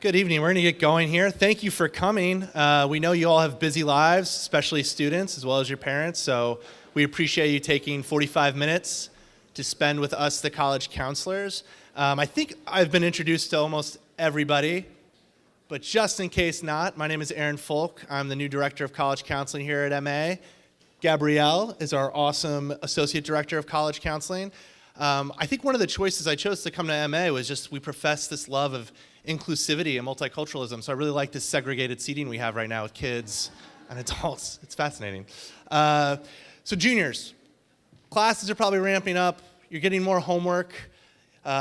Good evening. We're going to get going here. Thank you for coming. We know you all have busy lives, especially students as well as your parents, so we appreciate you taking 45 minutes to spend with us, the college counselors. I think I've been introduced to almost everybody, but just in case not, my name is Fulk. I'm the new director of college counseling here at MA. Gabrielle is our awesome associate director of college counseling. I think one of the choices I chose to come to MA was just we profess this love of inclusivity and multiculturalism, so I really like this segregated seating we have right now with kids and adults. It's fascinating. So juniors, classes are probably ramping up. You're getting more homework.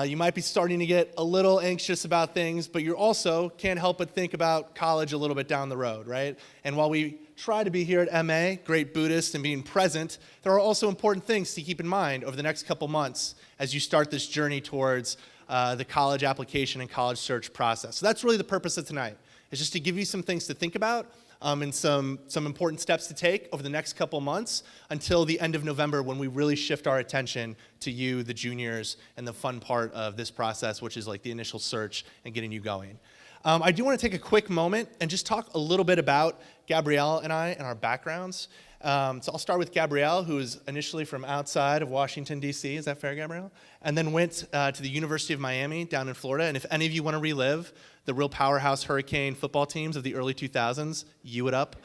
You might be starting to get a little anxious about things, but you also can't help but think about college a little bit down the road, right? And while we try to be here at MA, great Buddhist and being present, there are also important things to keep in mind over the next couple months as you start this journey towards the college application and college search process. So that's really the purpose of tonight, is just to give you some things to think about and some important steps to take over the next couple months until the end of November, when we really shift our attention to you, the juniors, and the fun part of this process, which is like the initial search and getting you going. I do want to take a quick moment and just talk a little bit about Gabrielle and I and our backgrounds. So I'll start with Gabrielle, who is initially from outside of Washington, D.C. Is that fair, Gabrielle? And then went to the University of Miami down in Florida. And if any of you want to relive the real powerhouse Hurricane football teams of the early 2000s, you it up.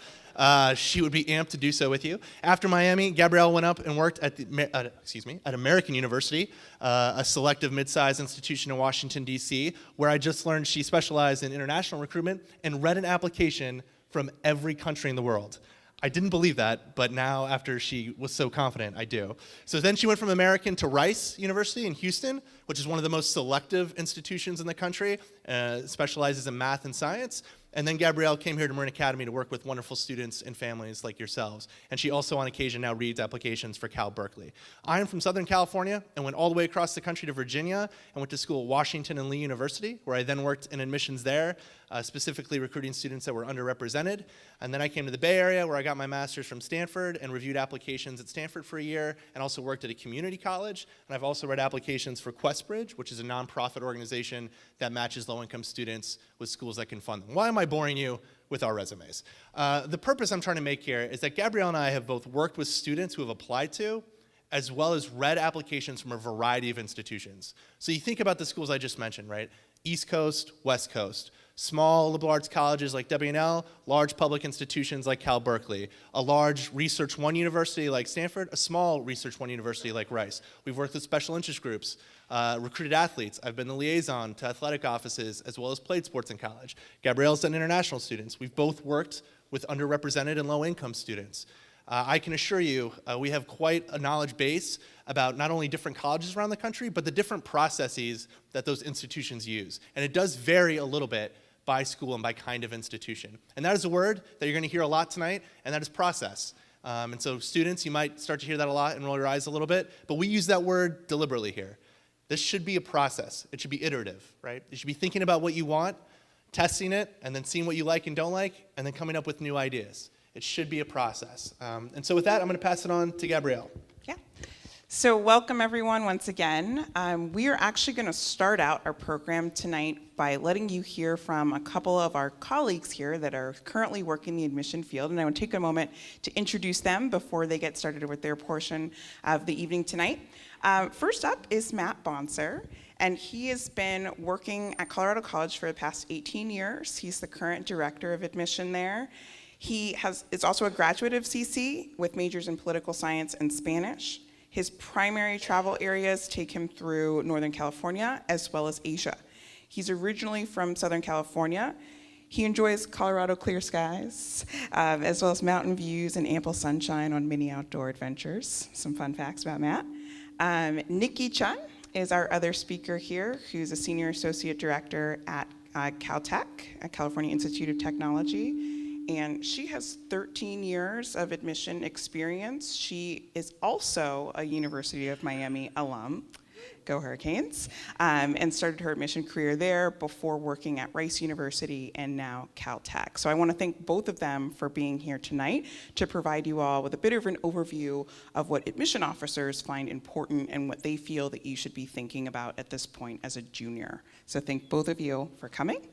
She would be amped to do so with you. After Miami, Gabrielle went up and worked at at American University, a selective mid-sized institution in Washington, D.C., where I just learned she specialized in international recruitment and read an application from every country in the world. I didn't believe that, but now after she was so confident, I do. So then she went from American to Rice University in Houston, which is one of the most selective institutions in the country, specializes in math and science. And then Gabrielle came here to Marin Academy to work with wonderful students and families like yourselves. And she also on occasion now reads applications for Cal Berkeley. I am from Southern California and went all the way across the country to Virginia and went to school at Washington and Lee University, where I then worked in admissions there, specifically recruiting students that were underrepresented. And then I came to the Bay Area, where I got my master's from Stanford and reviewed applications at Stanford for a year, and also worked at a community college. And I've also read applications for Questbridge, which is a nonprofit organization that matches low-income students with schools that can fund them. Why am I boring you with our resumes? The purpose I'm trying to make here is that Gabrielle and I have both worked with students who have applied to, as well as read applications from a variety of institutions. So you think about the schools I just mentioned, right? East Coast, West Coast. Small liberal arts colleges like W&L, large public institutions like Cal Berkeley, a large Research One university like Stanford, a small Research One university like Rice. We've worked with special interest groups, recruited athletes. I've been the liaison to athletic offices as well as played sports in college. Gabrielle's done international students. We've both worked with underrepresented and low-income students. I can assure you we have quite a knowledge base about not only different colleges around the country, but the different processes that those institutions use. And it does vary a little bit by school and by kind of institution. And that is a word that you're going to hear a lot tonight, and that is process. And so students, you might start to hear that a lot and roll your eyes a little bit, but we use that word deliberately here. This should be a process. It should be iterative, right? You should be thinking about what you want, testing it, and then seeing what you like and don't like, and then coming up with new ideas. It should be a process. And so with that, I'm going to pass it on to Gabrielle. Yeah. So welcome everyone once again. We are actually going to start out our program tonight by letting you hear from a couple of our colleagues here that are currently working the admission field, and I want to take a moment to introduce them before they get started with their portion of the evening tonight. First up is Matt Bonser, and he has been working at Colorado College for the past 18 years. He's the current director of admission there. He is also a graduate of CC with majors in political science and Spanish. His primary travel areas take him through Northern California as well as Asia. He's originally from Southern California. He enjoys Colorado clear skies, as well as mountain views and ample sunshine on many outdoor adventures. Some fun facts about Matt. Nikki Chun is our other speaker here, who's a senior associate director at Caltech, at California Institute of Technology. And she has 13 years of admission experience. She is also a University of Miami alum, go Hurricanes, and started her admission career there before working at Rice University and now Caltech. So I want to thank both of them for being here tonight to provide you all with a bit of an overview of what admission officers find important and what they feel that you should be thinking about at this point as a junior. So thank both of you for coming.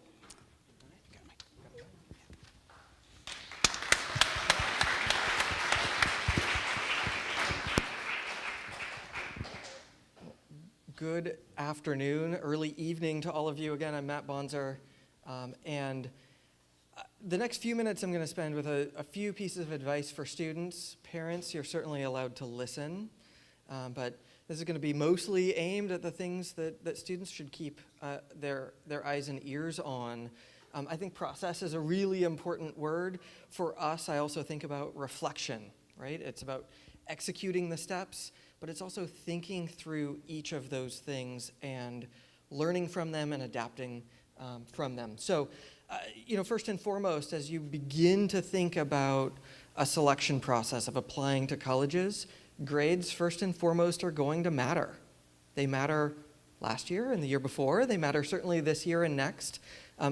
Good afternoon, early evening to all of you. Again, I'm Matt Bonser, and the next few minutes I'm going to spend with a few pieces of advice for students. Parents, you're certainly allowed to listen, but this is going to be mostly aimed at the things that students should keep their eyes and ears on. I think process is a really important word. For us, I also think about reflection, right? It's about executing the steps, but it's also thinking through each of those things and learning from them and adapting from them. So, first and foremost, as you begin to think about a selection process of applying to colleges, grades, first and foremost, are going to matter. They matter last year and the year before. They matter certainly this year and next.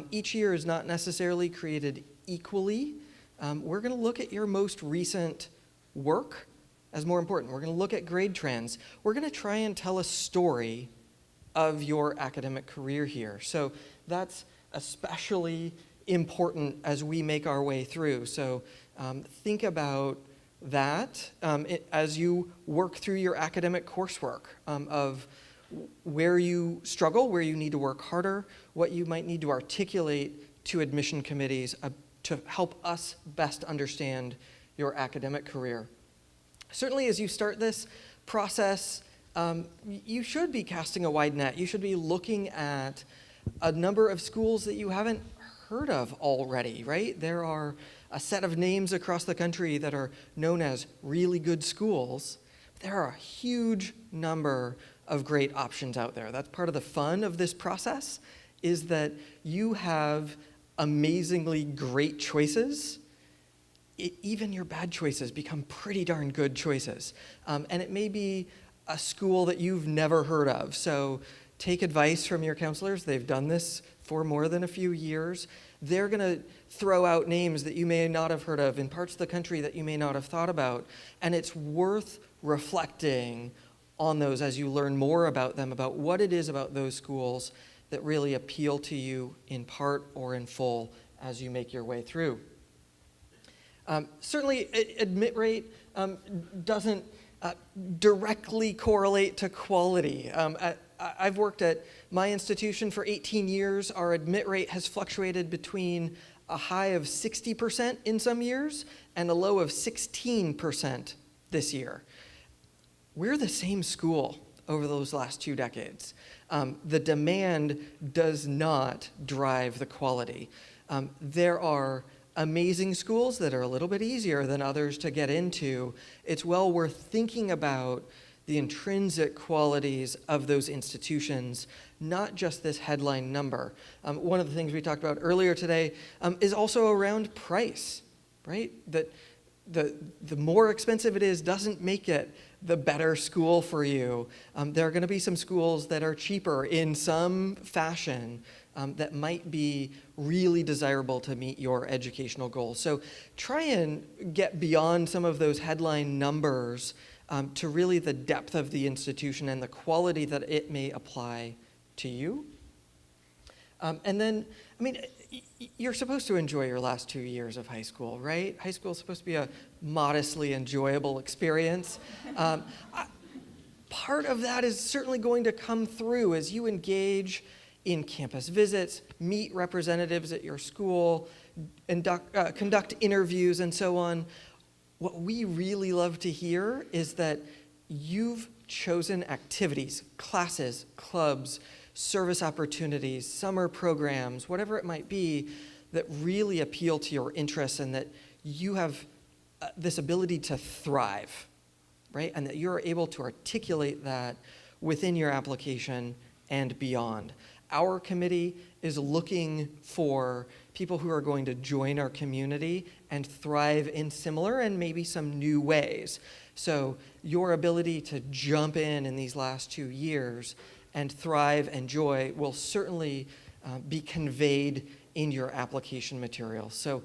Each year is not necessarily created equally. We're going to look at your most recent work as more important. We're going to look at grade trends. We're going to try and tell a story of your academic career here. So that's especially important as we make our way through. So think about that as you work through your academic coursework of where you struggle, where you need to work harder, what you might need to articulate to admission committees to help us best understand your academic career. Certainly, as you start this process, you should be casting a wide net. You should be looking at a number of schools that you haven't heard of already, right? There are a set of names across the country that are known as really good schools. There are a huge number of great options out there. That's part of the fun of this process, is that you have amazingly great choices. Even your bad choices become pretty darn good choices. And it may be a school that you've never heard of. So take advice from your counselors. They've done this for more than a few years. They're going to throw out names that you may not have heard of in parts of the country that you may not have thought about. And it's worth reflecting on those as you learn more about them, about what it is about those schools that really appeal to you in part or in full as you make your way through. Certainly, admit rate doesn't directly correlate to quality. I've worked at my institution for 18 years. Our admit rate has fluctuated between a high of 60% in some years and a low of 16% this year. We're the same school over those last 2 decades. The demand does not drive the quality. There are amazing schools that are a little bit easier than others to get into. It's well worth thinking about the intrinsic qualities of those institutions, not just this headline number. One of the things we talked about earlier today is also around price, right? That the more expensive it is doesn't make it the better school for you. There are going to be some schools that are cheaper in some fashion that might be really desirable to meet your educational goals. So try and get beyond some of those headline numbers to really the depth of the institution and the quality that it may apply to you. And then, you're supposed to enjoy your last 2 years of high school, right? High school is supposed to be a modestly enjoyable experience. Part of that is certainly going to come through as you engage in campus visits, meet representatives at your school, conduct interviews, and so on. What we really love to hear is that you've chosen activities, classes, clubs, service opportunities, summer programs, whatever it might be, that really appeal to your interests and that you have this ability to thrive, right? And that you're able to articulate that within your application and beyond. Our committee is looking for people who are going to join our community and thrive in similar and maybe some new ways. So your ability to jump in these last 2 years and thrive and joy will certainly be conveyed in your application materials. So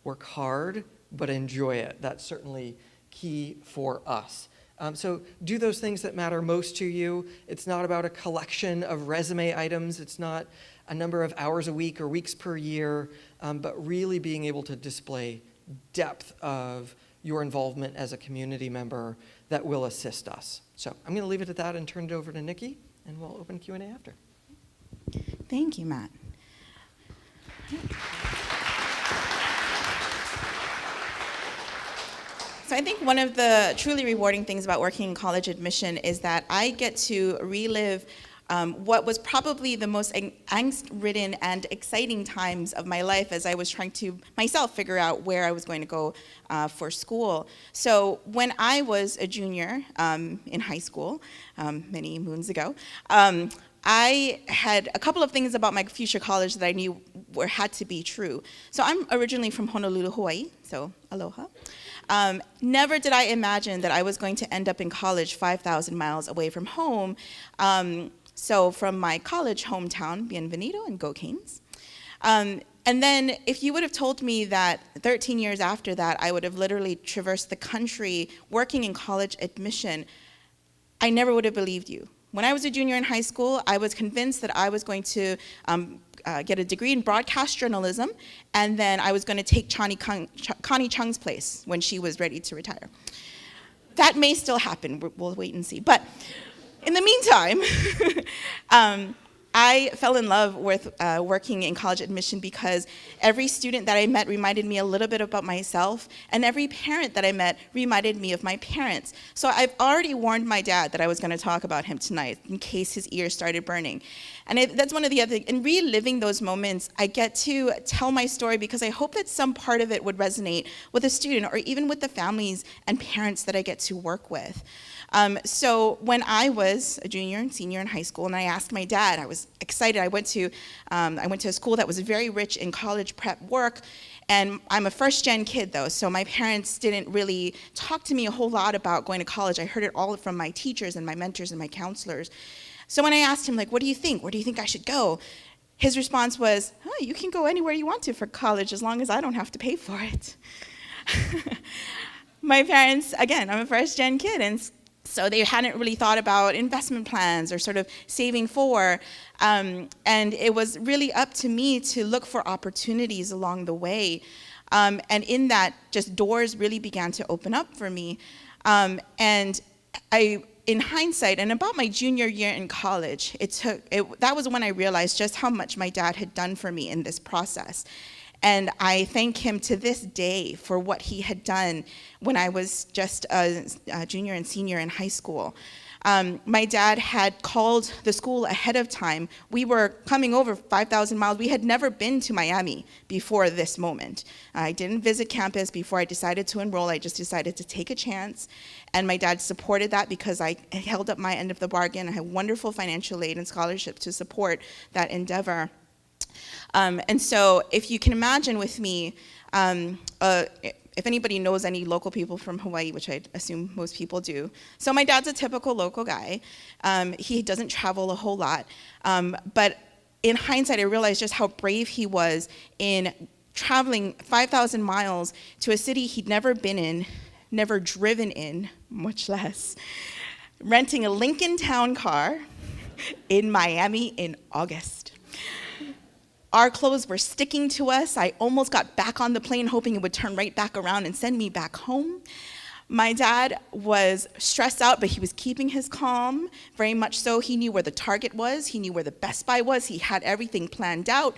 work hard, but enjoy it. That's certainly key for us. So do those things that matter most to you. It's not about a collection of resume items. It's not a number of hours a week or weeks per year, but really being able to display depth of your involvement as a community member that will assist us. So I'm going to leave it at that and turn it over to Nikki. and we'll open Q&A after. Thank you, Matt. So I think one of the truly rewarding things about working in college admission is that I get to relive what was probably the most angst-ridden and exciting times of my life as I was trying to myself figure out where I was going to go for school. So when I was a junior in high school, many moons ago, I had a couple of things about my future college that I knew had to be true. So I'm originally from Honolulu, Hawaii, so aloha. Never did I imagine that I was going to end up in college 5,000 miles away from home. So from my college hometown, Bienvenido and Go Canes. And then if you would have told me that 13 years after that, I would have literally traversed the country working in college admission, I never would have believed you. When I was a junior in high school, I was convinced that I was going to get a degree in broadcast journalism, and then I was going to take Connie Chung's place when she was ready to retire. That may still happen. We'll wait and see. But in the meantime, I fell in love with working in college admission because every student that I met reminded me a little bit about myself, and every parent that I met reminded me of my parents. So I've already warned my dad that I was going to talk about him tonight in case his ears started burning. And that's one of the other, in reliving those moments, I get to tell my story because I hope that some part of it would resonate with a student or even with the families and parents that I get to work with. So when I was a junior and senior in high school, and I asked my dad, I was excited. I went to a school that was very rich in college prep work, and I'm a first-gen kid, though, so my parents didn't really talk to me a whole lot about going to college. I heard it all from my teachers and my mentors and my counselors. So when I asked him, like, what do you think? Where do you think I should go? His response was, oh, you can go anywhere you want to for college as long as I don't have to pay for it. My parents, again, I'm a first-gen kid, and so they hadn't really thought about investment plans or sort of saving for. And it was really up to me to look for opportunities along the way. And in that, just doors really began to open up for me. And in hindsight, and about my junior year in college, that was when I realized just how much my dad had done for me in this process. And I thank him to this day for what he had done when I was just a junior and senior in high school. My dad had called the school ahead of time. We were coming over 5,000 miles. We had never been to Miami before this moment. I didn't visit campus before I decided to enroll. I just decided to take a chance. And my dad supported that because I held up my end of the bargain. I had wonderful financial aid and scholarship to support that endeavor. And so if you can imagine with me, if anybody knows any local people from Hawaii, which I assume most people do. So my dad's a typical local guy. He doesn't travel a whole lot. But in hindsight, I realized just how brave he was in traveling 5,000 miles to a city he'd never been in, never driven in, much less, renting a Lincoln Town car in Miami in August. Our clothes were sticking to us. I almost got back on the plane hoping it would turn right back around and send me back home. My dad was stressed out, but he was keeping his calm, very much so. He knew where the Target was. He knew where the Best Buy was. He had everything planned out.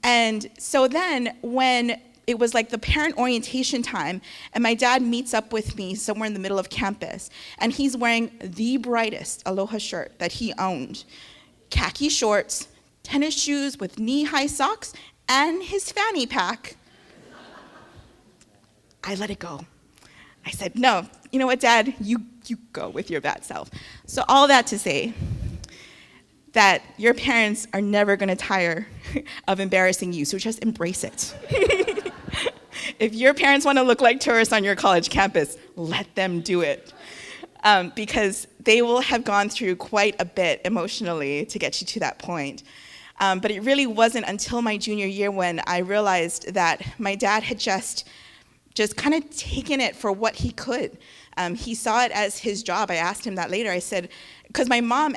And so then when it was like the parent orientation time, and my dad meets up with me somewhere in the middle of campus, and he's wearing the brightest Aloha shirt that he owned, khaki shorts, tennis shoes with knee-high socks, and his fanny pack. I let it go. I said, no, you know what, Dad? You go with your bad self. So all that to say that your parents are never going to tire of embarrassing you, so just embrace it. If your parents want to look like tourists on your college campus, let them do it. Because they will have gone through quite a bit emotionally to get you to that point. But it really wasn't until my junior year when I realized that my dad had just kind of taken it for what he could. He saw it as his job. I asked him that later. I said, because my mom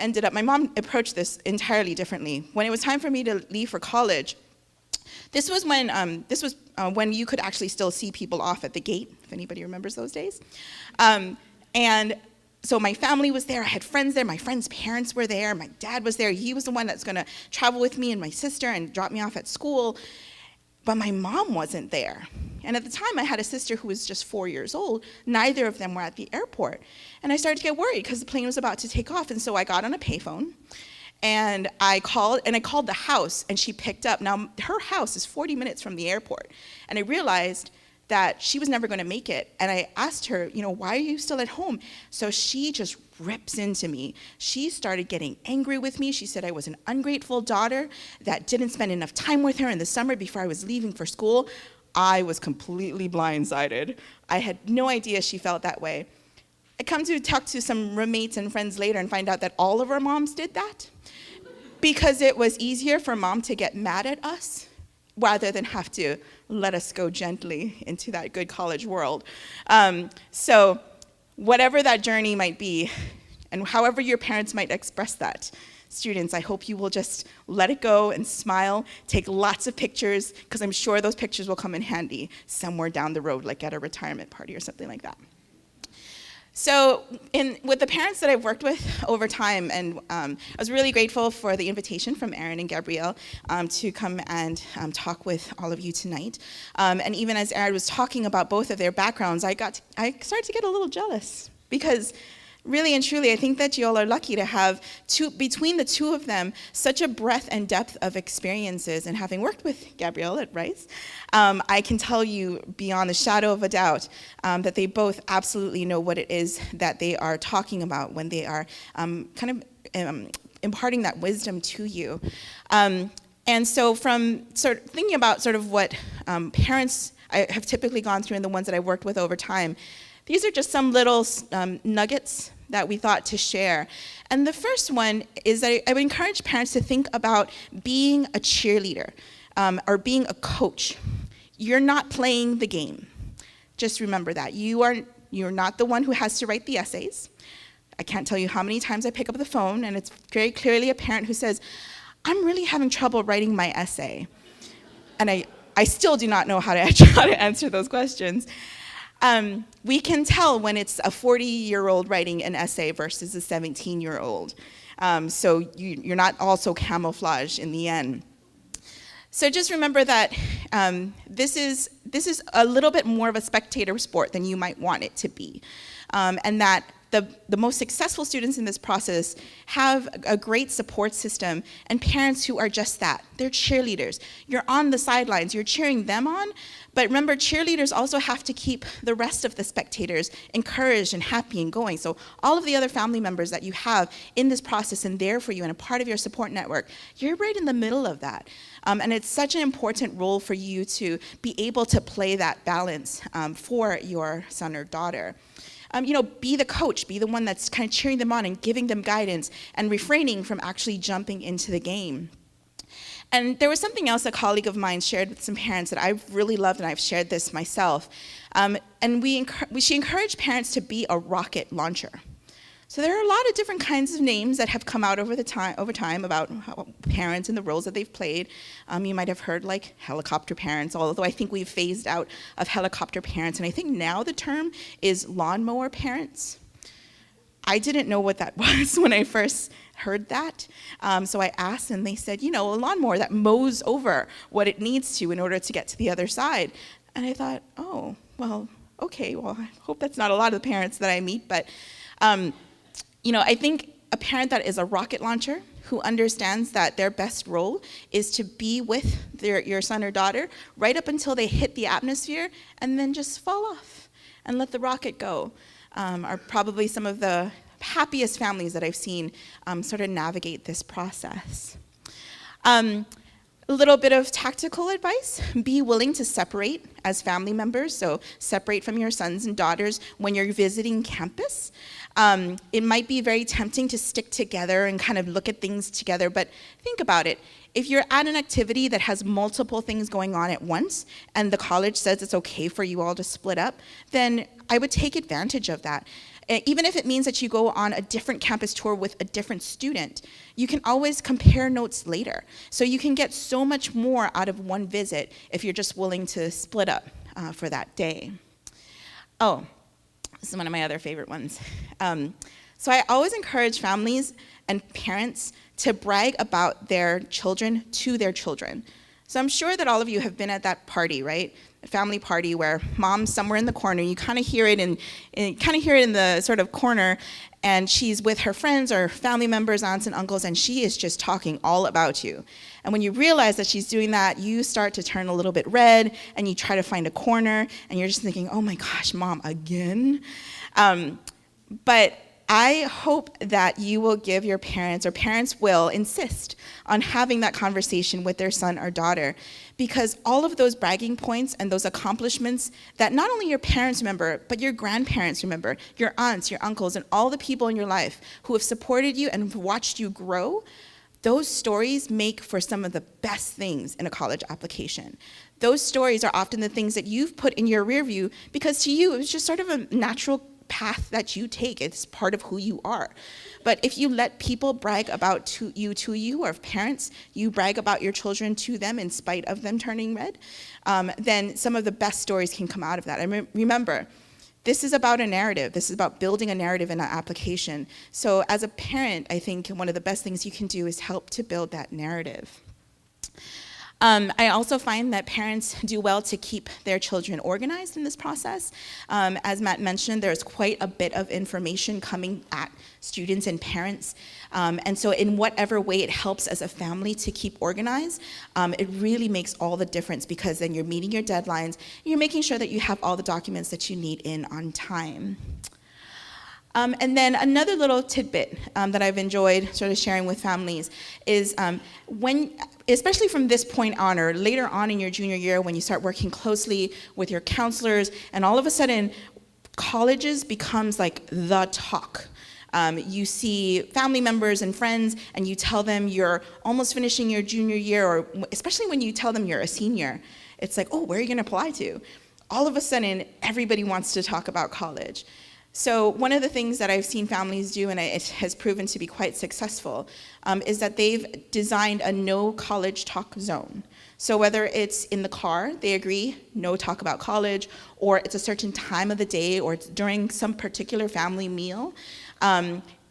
approached this entirely differently. When it was time for me to leave for college, this was when you could actually still see people off at the gate, if anybody remembers those days. And So my family was there, I had friends there, my friends' parents were there, my dad was there, he was the one that's gonna travel with me and my sister and drop me off at school, but my mom wasn't there. And at the time I had a sister who was just 4 years old, neither of them were at the airport. And I started to get worried because the plane was about to take off, and so I got on a payphone, and I called the house, and she picked up. Now, her house is 40 minutes from the airport, and I realized that she was never going to make it. And I asked her, why are you still at home? So she just rips into me. She started getting angry with me. She said I was an ungrateful daughter that didn't spend enough time with her in the summer before I was leaving for school. I was completely blindsided. I had no idea she felt that way. I come to talk to some roommates and friends later and find out that all of our moms did that because it was easier for mom to get mad at us rather than have to let us go gently into that good college world. So whatever that journey might be, and however your parents might express that, students, I hope you will just let it go and smile, take lots of pictures, because I'm sure those pictures will come in handy somewhere down the road, like at a retirement party or something like that. So with the parents that I've worked with over time, and I was really grateful for the invitation from Marin and Gabrielle to come and talk with all of you tonight. And even as Aaron was talking about both of their backgrounds, I started to get a little jealous because really and truly, I think that you all are lucky to have between the two of them, such a breadth and depth of experiences. And having worked with Gabrielle at Rice, I can tell you beyond a shadow of a doubt that they both absolutely know what it is that they are talking about when they are imparting that wisdom to you. And so from sort of thinking about sort of what parents I have typically gone through and the ones that I've worked with over time, these are just some little nuggets that we thought to share. And the first one is that I would encourage parents to think about being a cheerleader or being a coach. You're not playing the game. Just remember that. You're not the one who has to write the essays. I can't tell you how many times I pick up the phone and it's very clearly a parent who says, I'm really having trouble writing my essay. And I still do not know how to answer those questions. We can tell when it's a 40-year-old writing an essay versus a 17-year-old. So you're not also camouflaged in the end. So just remember that this is a little bit more of a spectator sport than you might want it to be. And that the most successful students in this process have a great support system and parents who are just that. They're cheerleaders. You're on the sidelines. You're cheering them on. But remember, cheerleaders also have to keep the rest of the spectators encouraged and happy and going. So all of the other family members that you have in this process and there for you and a part of your support network, you're right in the middle of that. And it's such an important role for you to be able to play that balance for your son or daughter. Be the coach, be the one that's kind of cheering them on and giving them guidance and refraining from actually jumping into the game. And there was something else a colleague of mine shared with some parents that I really loved, and I've shared this myself. And she encouraged parents to be a rocket launcher. So there are a lot of different kinds of names that have come out over time about parents and the roles that they've played. You might have heard like helicopter parents, although I think we've phased out of helicopter parents, and I think now the term is lawnmower parents. I didn't know what that was when I first heard that. So I asked, and they said, a lawnmower that mows over what it needs to in order to get to the other side. And I thought, oh, well, okay, well, I hope that's not a lot of the parents that I meet, but I think a parent that is a rocket launcher who understands that their best role is to be with your son or daughter right up until they hit the atmosphere and then just fall off and let the rocket go are probably some of the happiest families that I've seen sort of navigate this process. A little bit of tactical advice: be willing to separate as family members, so separate from your sons and daughters when you're visiting campus. It might be very tempting to stick together and kind of look at things together, but think about it. If you're at an activity that has multiple things going on at once, and the college says it's okay for you all to split up, then I would take advantage of that. Even if it means that you go on a different campus tour with a different student, you can always compare notes later. So you can get so much more out of one visit if you're just willing to split up for that day. Oh, This is one of my other favorite ones. So I always encourage families and parents to brag about their children to their children. So I'm sure that all of you have been at that party, right? A family party where mom's somewhere in the corner. You kind of hear it in the sort of corner, and she's with her friends or family members, aunts and uncles, and she is just talking all about you. And when you realize that she's doing that, you start to turn a little bit red, and you try to find a corner, and you're just thinking, oh my gosh, mom, again? But I hope that you will give your parents, or parents will insist on having that conversation with their son or daughter, because all of those bragging points and those accomplishments that not only your parents remember, but your grandparents remember, your aunts, your uncles, and all the people in your life who have supported you and watched you grow, those stories make for some of the best things in a college application. Those stories are often the things that you've put in your rear view because to you it was just sort of a natural path that you take. It's part of who you are. But if you let people brag about you, or if parents, you brag about your children to them in spite of them turning red, then some of the best stories can come out of that. And remember, this is about a narrative. This is about building a narrative in an application. So as a parent, I think one of the best things you can do is help to build that narrative. I also find that parents do well to keep their children organized in this process. As Matt mentioned, there's quite a bit of information coming at students and parents. And so in whatever way it helps as a family to keep organized, it really makes all the difference, because then you're meeting your deadlines, you're making sure that you have all the documents that you need in on time. And then another little tidbit that I've enjoyed sort of sharing with families is especially from this point on or later on in your junior year, when you start working closely with your counselors, and all of a sudden colleges becomes like the talk. You see family members and friends, and you tell them you're almost finishing your junior year, or especially when you tell them you're a senior, it's like, oh, where are you gonna apply to? All of a sudden, everybody wants to talk about college. So one of the things that I've seen families do, and it has proven to be quite successful, is that they've designed a no college talk zone. So whether it's in the car, they agree, no talk about college, or it's a certain time of the day, or it's during some particular family meal,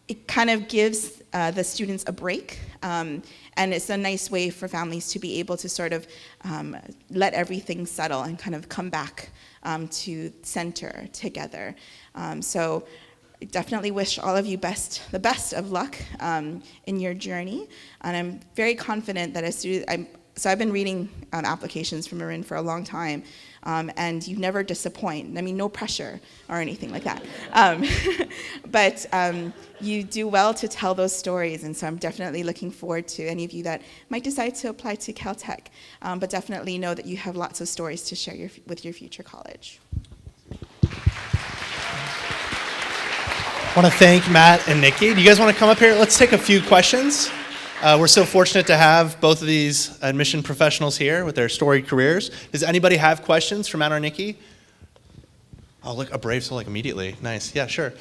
it kind of gives the students a break. And it's a nice way for families to be able to sort of let everything settle and kind of come back to center together. So I definitely wish all of you the best of luck in your journey. And I'm very confident that so I've been reading applications from Marin for a long time, and you never disappoint. I mean, no pressure or anything like that. But you do well to tell those stories, and so I'm definitely looking forward to any of you that might decide to apply to Caltech, but definitely know that you have lots of stories to share with your future college. I want to thank Matt and Nikki. Do you guys want to come up here? Let's take a few questions. We're so fortunate to have both of these admission professionals here with their storied careers. Does anybody have questions for Matt or Nikki? Oh, look, a brave soul, like immediately. Nice. Yeah, sure.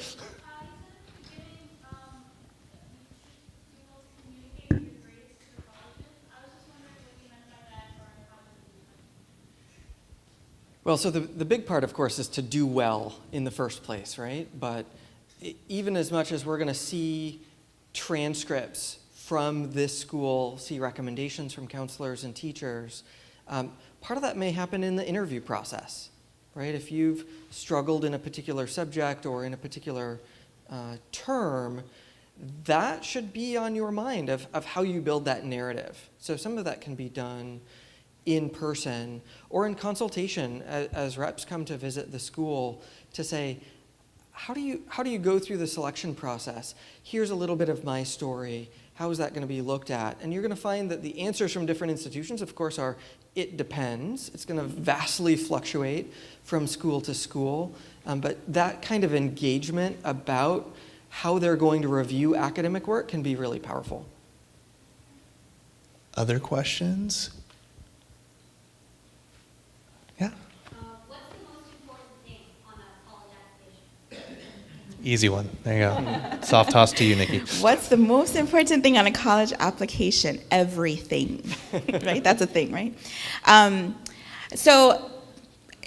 Well, so the big part, of course, is to do well in the first place, right? But even as much as we're going to see transcripts from this school, see recommendations from counselors and teachers, part of that may happen in the interview process, right? If you've struggled in a particular subject or in a particular term, that should be on your mind of how you build that narrative. So some of that can be done in person or in consultation as reps come to visit the school to say, how do you go through the selection process? Here's a little bit of my story. How is that going to be looked at? And you're going to find that the answers from different institutions, of course, are it depends. It's going to vastly fluctuate from school to school. But that kind of engagement about how they're going to review academic work can be really powerful. Other questions? Yeah? What's the most important thing on a college application? Easy one. There you go. Soft toss to you, Nikki. What's the most important thing on a college application? Everything, right? That's a thing, right? So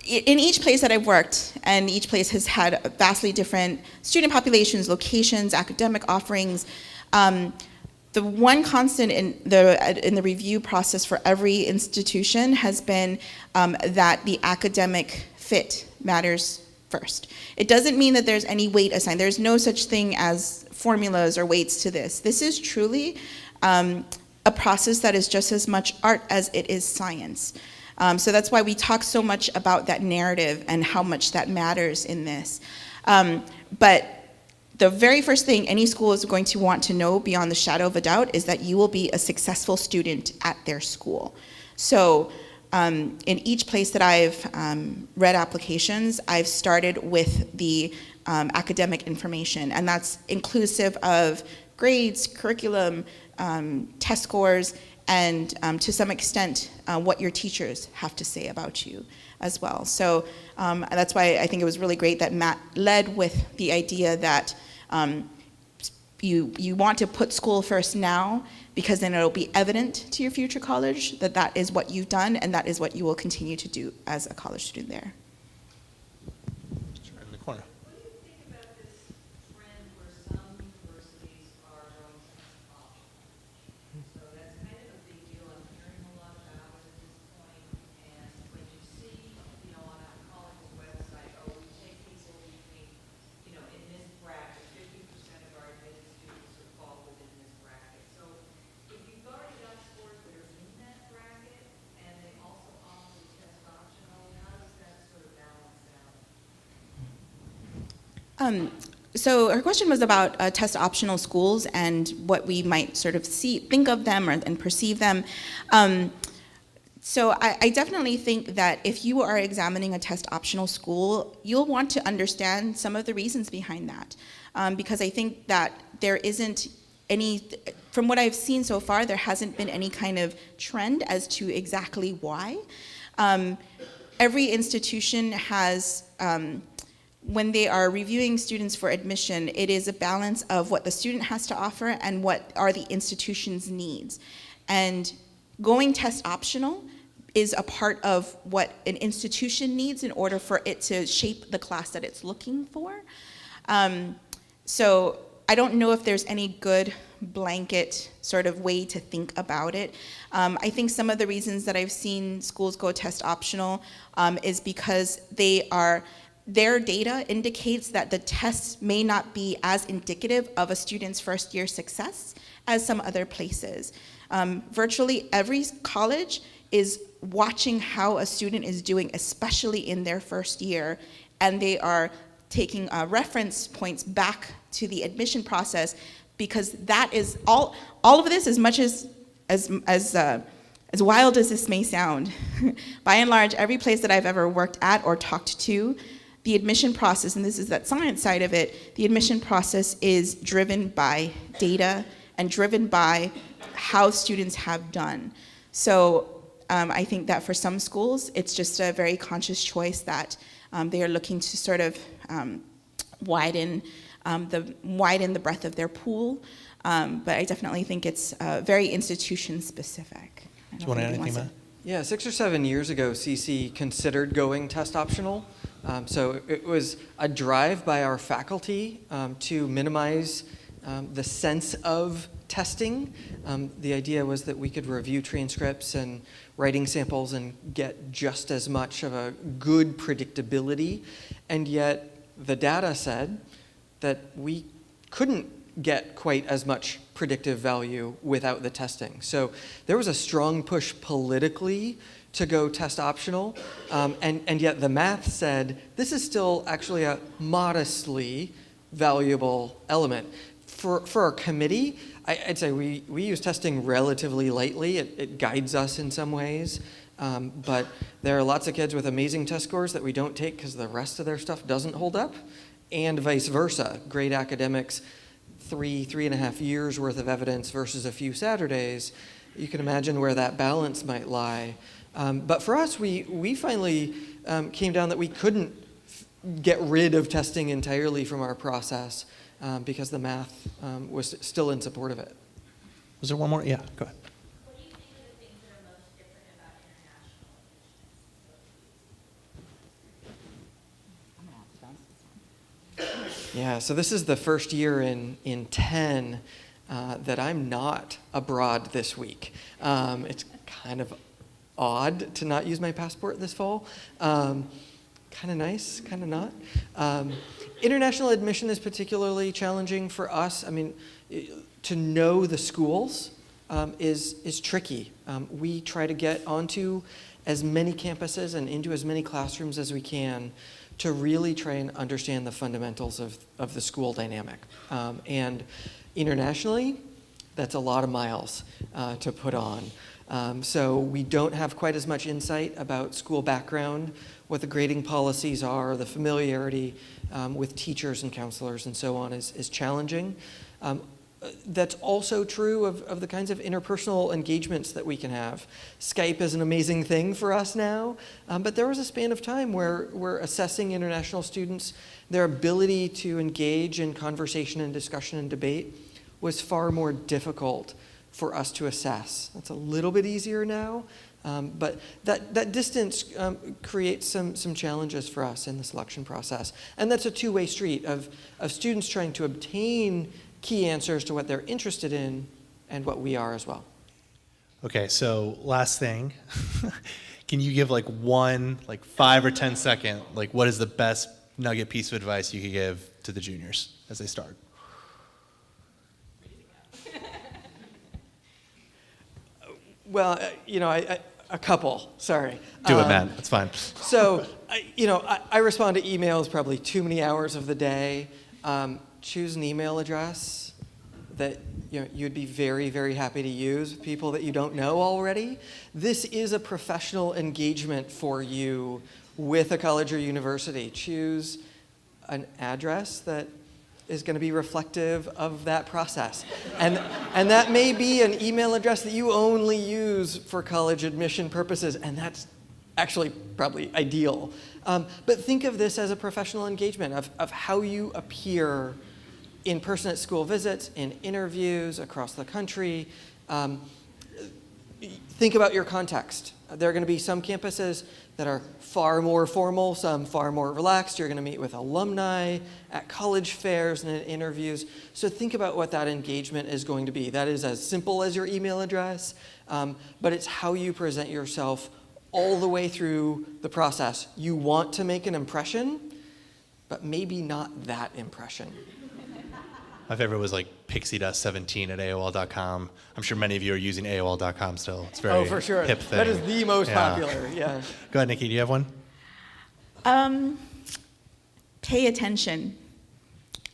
in each place that I've worked, and each place has had vastly different student populations, locations, academic offerings. The one constant in the review process for every institution has been that the academic fit matters first. It doesn't mean that there's any weight assigned. There's no such thing as formulas or weights to this. This is truly a process that is just as much art as it is science. So that's why we talk so much about that narrative and how much that matters in this. But the very first thing any school is going to want to know beyond the shadow of a doubt is that you will be a successful student at their school. So in each place that I've read applications, I've started with the academic information, and that's inclusive of grades, curriculum, test scores, and to some extent, what your teachers have to say about you as well. So that's why I think it was really great that Matt led with the idea that you want to put school first now, because then it'll be evident to your future college that that is what you've done and that is what you will continue to do as a college student there. Sure, in the corner. What do you think about this trend where some universities are going test optional? So that's kind of a big deal. I'm hearing a lot about it at this point. And when you see, on a college's website, oh, we take people between, in this bracket, 50% of our admitted students would fall within this bracket. So if you've already got scores that are in that bracket, and they also offer the test optional, how does that sort of balance out? So her question was about test optional schools and what we might sort of think of them and perceive them. So I definitely think that if you are examining a test optional school, you'll want to understand some of the reasons behind that. Because I think that there isn't any, from what I've seen so far, there hasn't been any kind of trend as to exactly why. Every institution has, when they are reviewing students for admission, it is a balance of what the student has to offer and what are the institution's needs. And going test optional is a part of what an institution needs in order for it to shape the class that it's looking for. So I don't know if there's any good blanket sort of way to think about it. I think some of the reasons that I've seen schools go test optional is because their data indicates that the tests may not be as indicative of a student's first year success as some other places. Virtually every college is watching how a student is doing, especially in their first year, and they are taking reference points back to the admission process, because that is all of this, as much as wild as this may sound. By and large, every place that I've ever worked at or talked to, the admission process, and this is that science side of it, the admission process is driven by data and driven by how students have done. So I think that for some schools, it's just a very conscious choice that they are looking to sort of widen the breadth of their pool. But I definitely think it's very institution specific. Do you want to add anything, Matt? Yeah, 6 or 7 years ago, CC considered going test optional. So it was a drive by our faculty to minimize the sense of testing. The idea was that we could review transcripts and writing samples and get just as much of a good predictability. And yet the data said that we couldn't get quite as much predictive value without the testing. So there was a strong push politically to go test optional, and yet the math said this is still actually a modestly valuable element. For our committee, I'd say we use testing relatively lightly. It guides us in some ways, but there are lots of kids with amazing test scores that we don't take because the rest of their stuff doesn't hold up, and vice versa. Great academics, 3.5 years worth of evidence versus a few Saturdays. You can imagine where that balance might lie. But for us, we finally came down that we couldn't get rid of testing entirely from our process because the math was still in support of it. Was there one more? Yeah, go ahead. What do you think are the things that are most different about international Yeah, so this is the first year in 10 that I'm not abroad this week. It's kind of odd to not use my passport this fall. Kind of nice, kind of not. International admission is particularly challenging for us. I mean, to know the schools is tricky. We try to get onto as many campuses and into as many classrooms as we can to really try and understand the fundamentals of the school dynamic. And internationally, that's a lot of miles to put on. So we don't have quite as much insight about school background, what the grading policies are, the familiarity with teachers and counselors and so on is challenging. That's also true of the kinds of interpersonal engagements that we can have. Skype is an amazing thing for us now, but there was a span of time where we're assessing international students, their ability to engage in conversation and discussion and debate was far more difficult for us to assess. That's a little bit easier now, but that distance creates some challenges for us in the selection process. And that's a two-way street of students trying to obtain key answers to what they're interested in and what we are as well. Okay, so last thing, can you give like one, like 5 or 10 second, like what is the best nugget piece of advice you could give to the juniors as they start? Well, a couple, sorry. Do it, man, that's fine. So, I respond to emails probably too many hours of the day. Choose an email address that you'd be very, very happy to use with people that you don't know already. This is a professional engagement for you with a college or university. Choose an address that is going to be reflective of that process. And that may be an email address that you only use for college admission purposes, and that's actually probably ideal. But think of this as a professional engagement of how you appear in person at school visits, in interviews across the country. Think about your context. There are going to be some campuses that are far more formal, some far more relaxed. You're going to meet with alumni at college fairs and at interviews. So think about what that engagement is going to be. That is as simple as your email address, but it's how you present yourself all the way through the process. You want to make an impression, but maybe not that impression. My favorite was like pixiedust17 at AOL.com. I'm sure many of you are using AOL.com still. It's very for sure. hip thing. That is the most popular, yeah. Go ahead, Nikki, do you have one? Pay attention.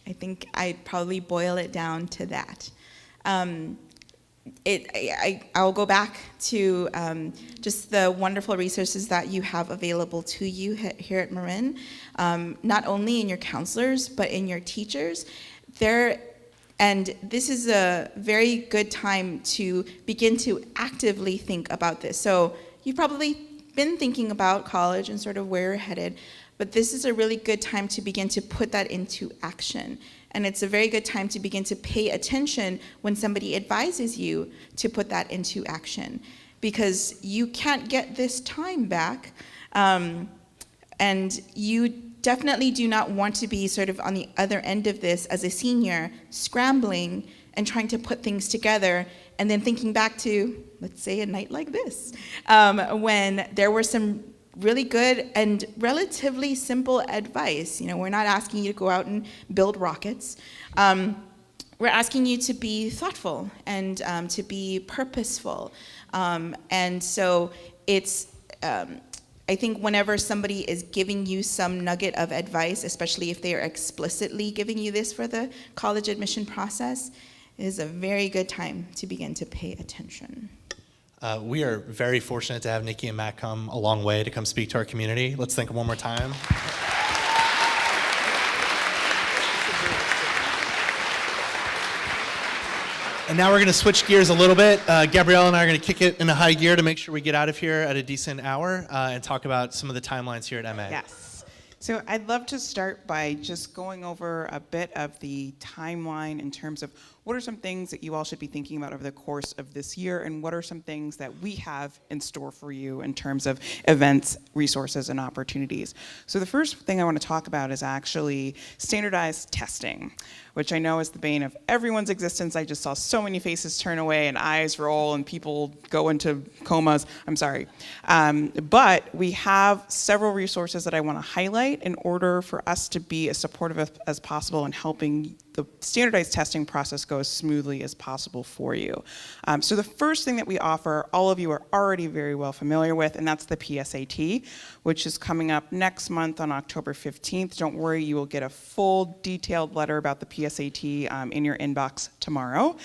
I think I'd probably boil it down to that. I'll go back to just the wonderful resources that you have available to you here at Marin, not only in your counselors, but in your teachers. And this is a very good time to begin to actively think about this. So you've probably been thinking about college and sort of where you're headed, but this is a really good time to begin to put that into action. And it's a very good time to begin to pay attention when somebody advises you to put that into action, because you can't get this time back, and you definitely do not want to be sort of on the other end of this as a senior, scrambling and trying to put things together, and then thinking back to, let's say, a night like this, when there were some really good and relatively simple advice. We're not asking you to go out and build rockets. We're asking you to be thoughtful and to be purposeful. And so it's, I think whenever somebody is giving you some nugget of advice, especially if they are explicitly giving you this for the college admission process, it is a very good time to begin to pay attention. We are very fortunate to have Nikki and Matt come a long way to come speak to our community. Let's thank them one more time. And now we're going to switch gears a little bit. Gabrielle and I are going to kick it into high gear to make sure we get out of here at a decent hour and talk about some of the timelines here at MA. Yes. So I'd love to start by just going over a bit of the timeline in terms of what are some things that you all should be thinking about over the course of this year, and what are some things that we have in store for you in terms of events, resources, and opportunities. So the first thing I want to talk about is actually standardized testing, which I know is the bane of everyone's existence. I just saw so many faces turn away and eyes roll and people go into comas. I'm sorry. But we have several resources that I want to highlight in order for us to be as supportive as possible in helping the standardized testing process go as smoothly as possible for you. So the first thing that we offer, all of you are already very well familiar with, and that's the PSAT, which is coming up next month on October 15th. Don't worry, you will get a full detailed letter about the PSAT in your inbox tomorrow,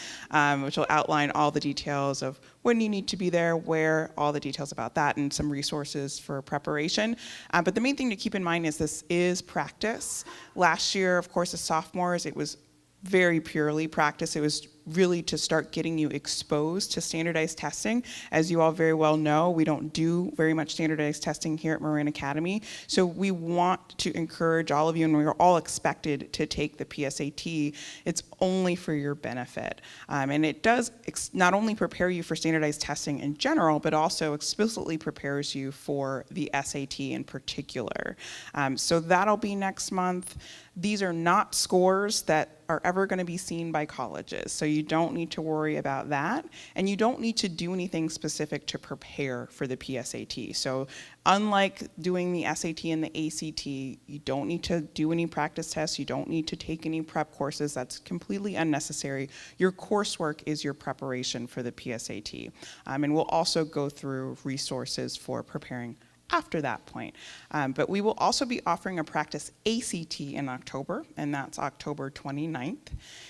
which will outline all the details of when you need to be there, where, all the details about that, and some resources for preparation. But the main thing to keep in mind is this is practice. Last year, of course, as sophomores, it was very purely practice. It was really to start getting you exposed to standardized testing. As you all very well know, we don't do very much standardized testing here at Marin Academy. So we want to encourage all of you, and we're all expected to take the PSAT. It's only for your benefit. And it does not only prepare you for standardized testing in general, but also explicitly prepares you for the SAT in particular. So that'll be next month. These are not scores that are ever going to be seen by colleges, so you don't need to worry about that, and you don't need to do anything specific to prepare for the PSAT. So unlike doing the SAT and the ACT, you don't need to do any practice tests, you don't need to take any prep courses. That's completely unnecessary. Your coursework is your preparation for the PSAT. And we'll also go through resources for preparing after that point. But we will also be offering a practice ACT in October, and that's October 29th.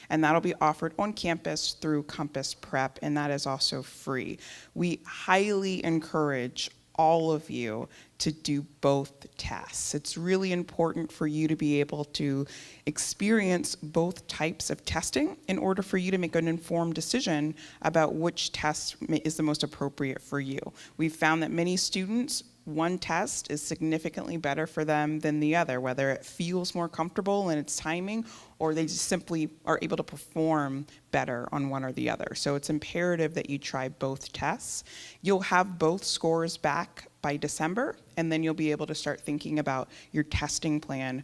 And that'll be offered on campus through Compass Prep, and that is also free. We highly encourage all of you to do both tests. It's really important for you to be able to experience both types of testing in order for you to make an informed decision about which test is the most appropriate for you. We've found that many students, one test is significantly better for them than the other, whether it feels more comfortable in its timing or they just simply are able to perform better on one or the other. So it's imperative that you try both tests. You'll have both scores back by December, and then you'll be able to start thinking about your testing plan,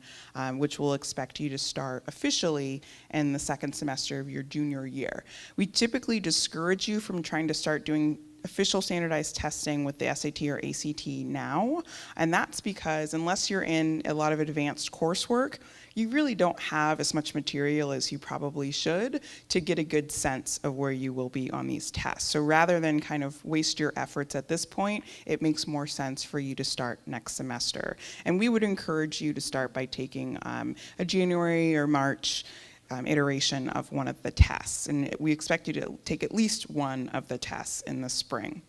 which will expect you to start officially in the second semester of your junior year. We typically discourage you from trying to start doing official standardized testing with the SAT or ACT now, and that's because unless you're in a lot of advanced coursework, you really don't have as much material as you probably should to get a good sense of where you will be on these tests. So rather than kind of waste your efforts at this point, it makes more sense for you to start next semester. And we would encourage you to start by taking a January or March iteration of one of the tests, and we expect you to take at least one of the tests in the spring.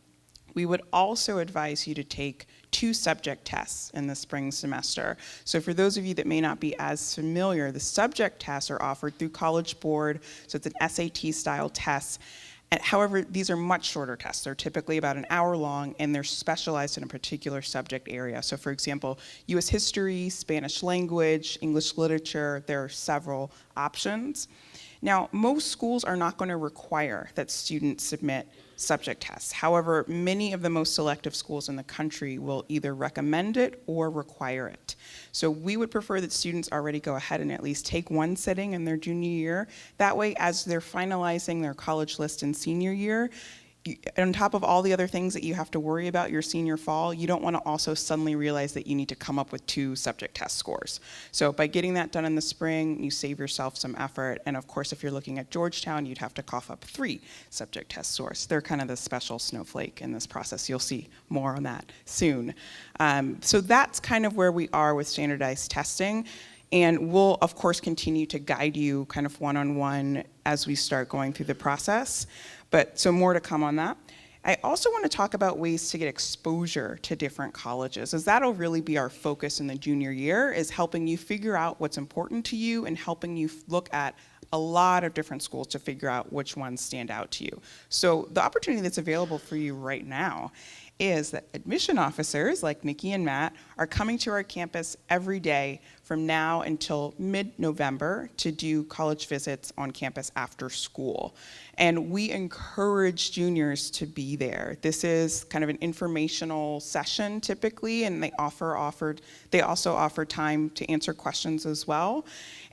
We would also advise you to take 2 subject tests in the spring semester. So for those of you that may not be as familiar, the subject tests are offered through College Board, so it's an SAT style test. However, these are much shorter tests. They're typically about an hour long, and they're specialized in a particular subject area. So for example, US history, Spanish language, English literature, there are several options. Now, most schools are not going to require that students submit subject tests. However, many of the most selective schools in the country will either recommend it or require it. So we would prefer that students already go ahead and at least take one sitting in their junior year. That way, as they're finalizing their college list in senior year, on top of all the other things that you have to worry about your senior fall, you don't want to also suddenly realize that you need to come up with 2 subject test scores. So by getting that done in the spring, you save yourself some effort. And of course, if you're looking at Georgetown, you'd have to cough up 3 subject test scores. They're kind of the special snowflake in this process. You'll see more on that soon. So that's kind of where we are with standardized testing. And we'll, of course, continue to guide you kind of one-on-one as we start going through the process. But so more to come on that. I also want to talk about ways to get exposure to different colleges, as that'll really be our focus in the junior year, is helping you figure out what's important to you and helping you look at a lot of different schools to figure out which ones stand out to you. So the opportunity that's available for you right now is that admission officers like Nikki and Matt are coming to our campus every day from now until mid-November to do college visits on campus after school. And we encourage juniors to be there. This is kind of an informational session typically, and they also offer time to answer questions as well.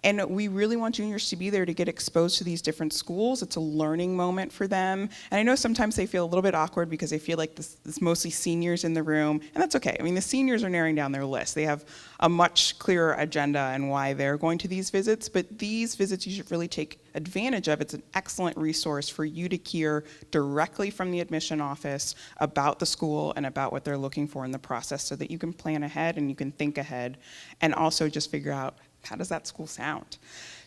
And we really want juniors to be there to get exposed to these different schools. It's a learning moment for them. And I know sometimes they feel a little bit awkward because they feel like this is mostly seniors in the room, and that's okay. I mean, the seniors are narrowing down their list. They have a much clearer agenda and why they're going to these visits, but these visits you should really take advantage of. It's an excellent resource for you to hear directly from the admission office about the school and about what they're looking for in the process so that you can plan ahead and you can think ahead and also just figure out, how does that school sound?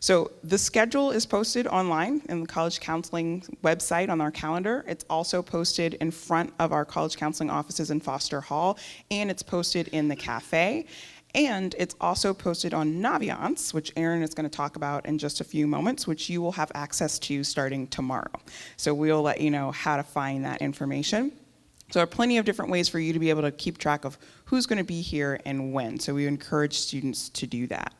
So the schedule is posted online in the college counseling website on our calendar. It's also posted in front of our college counseling offices in Foster Hall, and it's posted in the cafe. And it's also posted on Naviance, which Aaron is going to talk about in just a few moments, which you will have access to starting tomorrow. So we'll let you know how to find that information. So there are plenty of different ways for you to be able to keep track of who's going to be here and when. So we encourage students to do that.